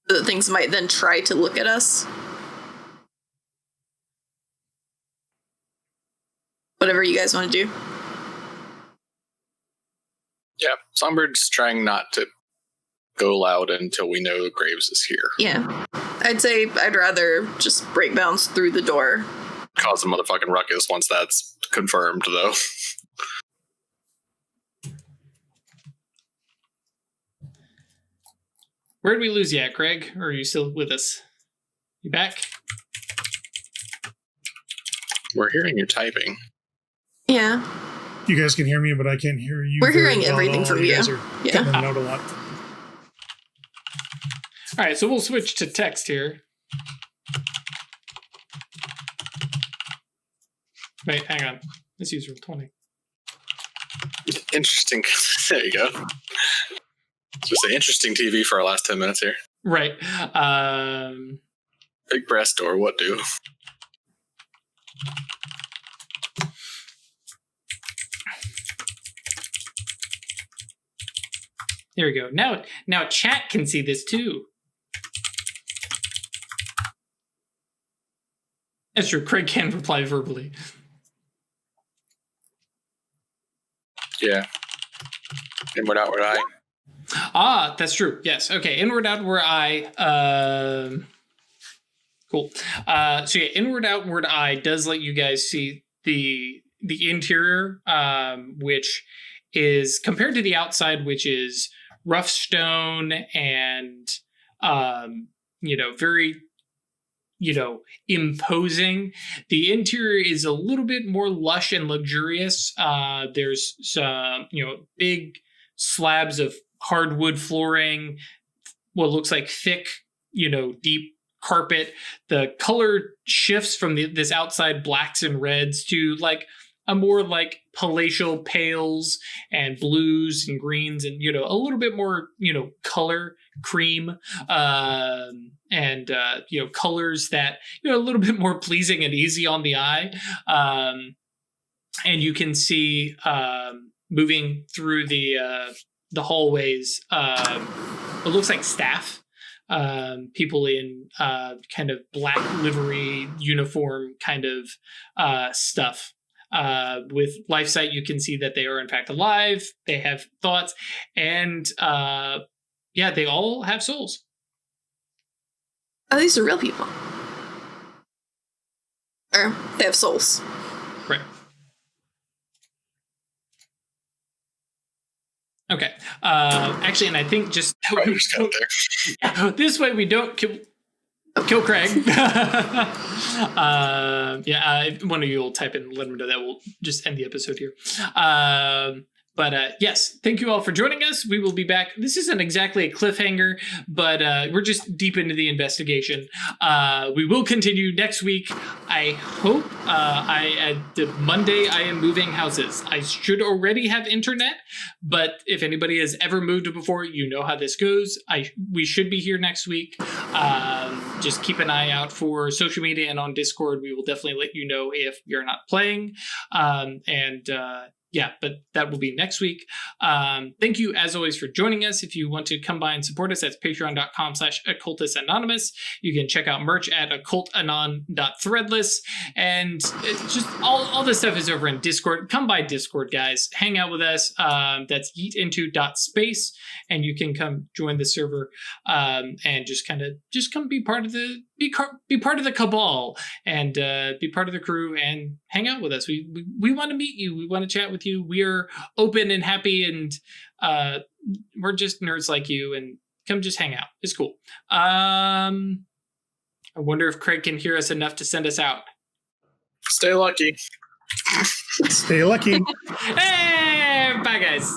So that things might then try to look at us. Whatever you guys want to do. Yeah, Songbird's trying not to go loud until we know Graves is here. Yeah. I'd say I'd rather just break bounce through the door. Cause a motherfucking ruckus once that's confirmed, though. Where'd we lose you at, Craig? Or are you still with us? You back? We're hearing you typing. Yeah. You guys can hear me, but I can't hear you. We're very hearing well at everything all. from you. Guys are Yeah. cutting them out a lot. All right, so we'll switch to text here. Wait, hang on. Let's use room 20. Interesting. There you go. Just an interesting TV for our last 10 minutes here. Right. Big brass door, what do? There we go. Now chat can see this too. That's true. Craig can reply verbally. Yeah. Inward, outward, eye. Ah, that's true. Yes. Okay. Inward, outward, eye. Cool. So yeah, inward, outward, eye does let you guys see the interior, which is compared to the outside, which is rough stone and very imposing. The interior is a little bit more lush and luxurious. There's some big slabs of hardwood flooring, what looks like thick deep carpet. The color shifts from this outside blacks and reds to a more palatial pales and blues and greens and a little bit more color cream and colors that a little bit more pleasing and easy on the eye. And you can see moving through the hallways, it looks like staff, people in kind of black livery uniform kind of stuff. With LifeSight, you can see that they are in fact alive. They have thoughts, and they all have souls. Oh, these are real people. Or they have souls. Right. Okay. Actually, and I think just Just got there. this way we don't. Kill Craig. One of you will type in and let him know that. We'll just end the episode here. But yes, thank you all for joining us. We will be back. This isn't exactly a cliffhanger, but we're just deep into the investigation. We will continue next week. I hope. Monday, I am moving houses. I should already have internet, but if anybody has ever moved before, you know how this goes. We should be here next week. Just keep an eye out for social media and on Discord. We will definitely let you know if you're not playing. But that will be next week. Thank you, as always, for joining us. If you want to come by and support us, that's patreon.com/occultistanonymous. You can check out merch at occultanon.threadless. And it's just all this stuff is over in Discord. Come by Discord, guys. Hang out with us. That's yeetinto.space. And you can come join the server and just come be part of the cabal and be part of the crew and hang out with us. We want to meet you. We want to chat with you. We are open and happy, and we're just nerds like you, and come just hang out. It's cool. I wonder if Craig can hear us enough to send us out. Stay lucky. Stay lucky. Hey, bye guys.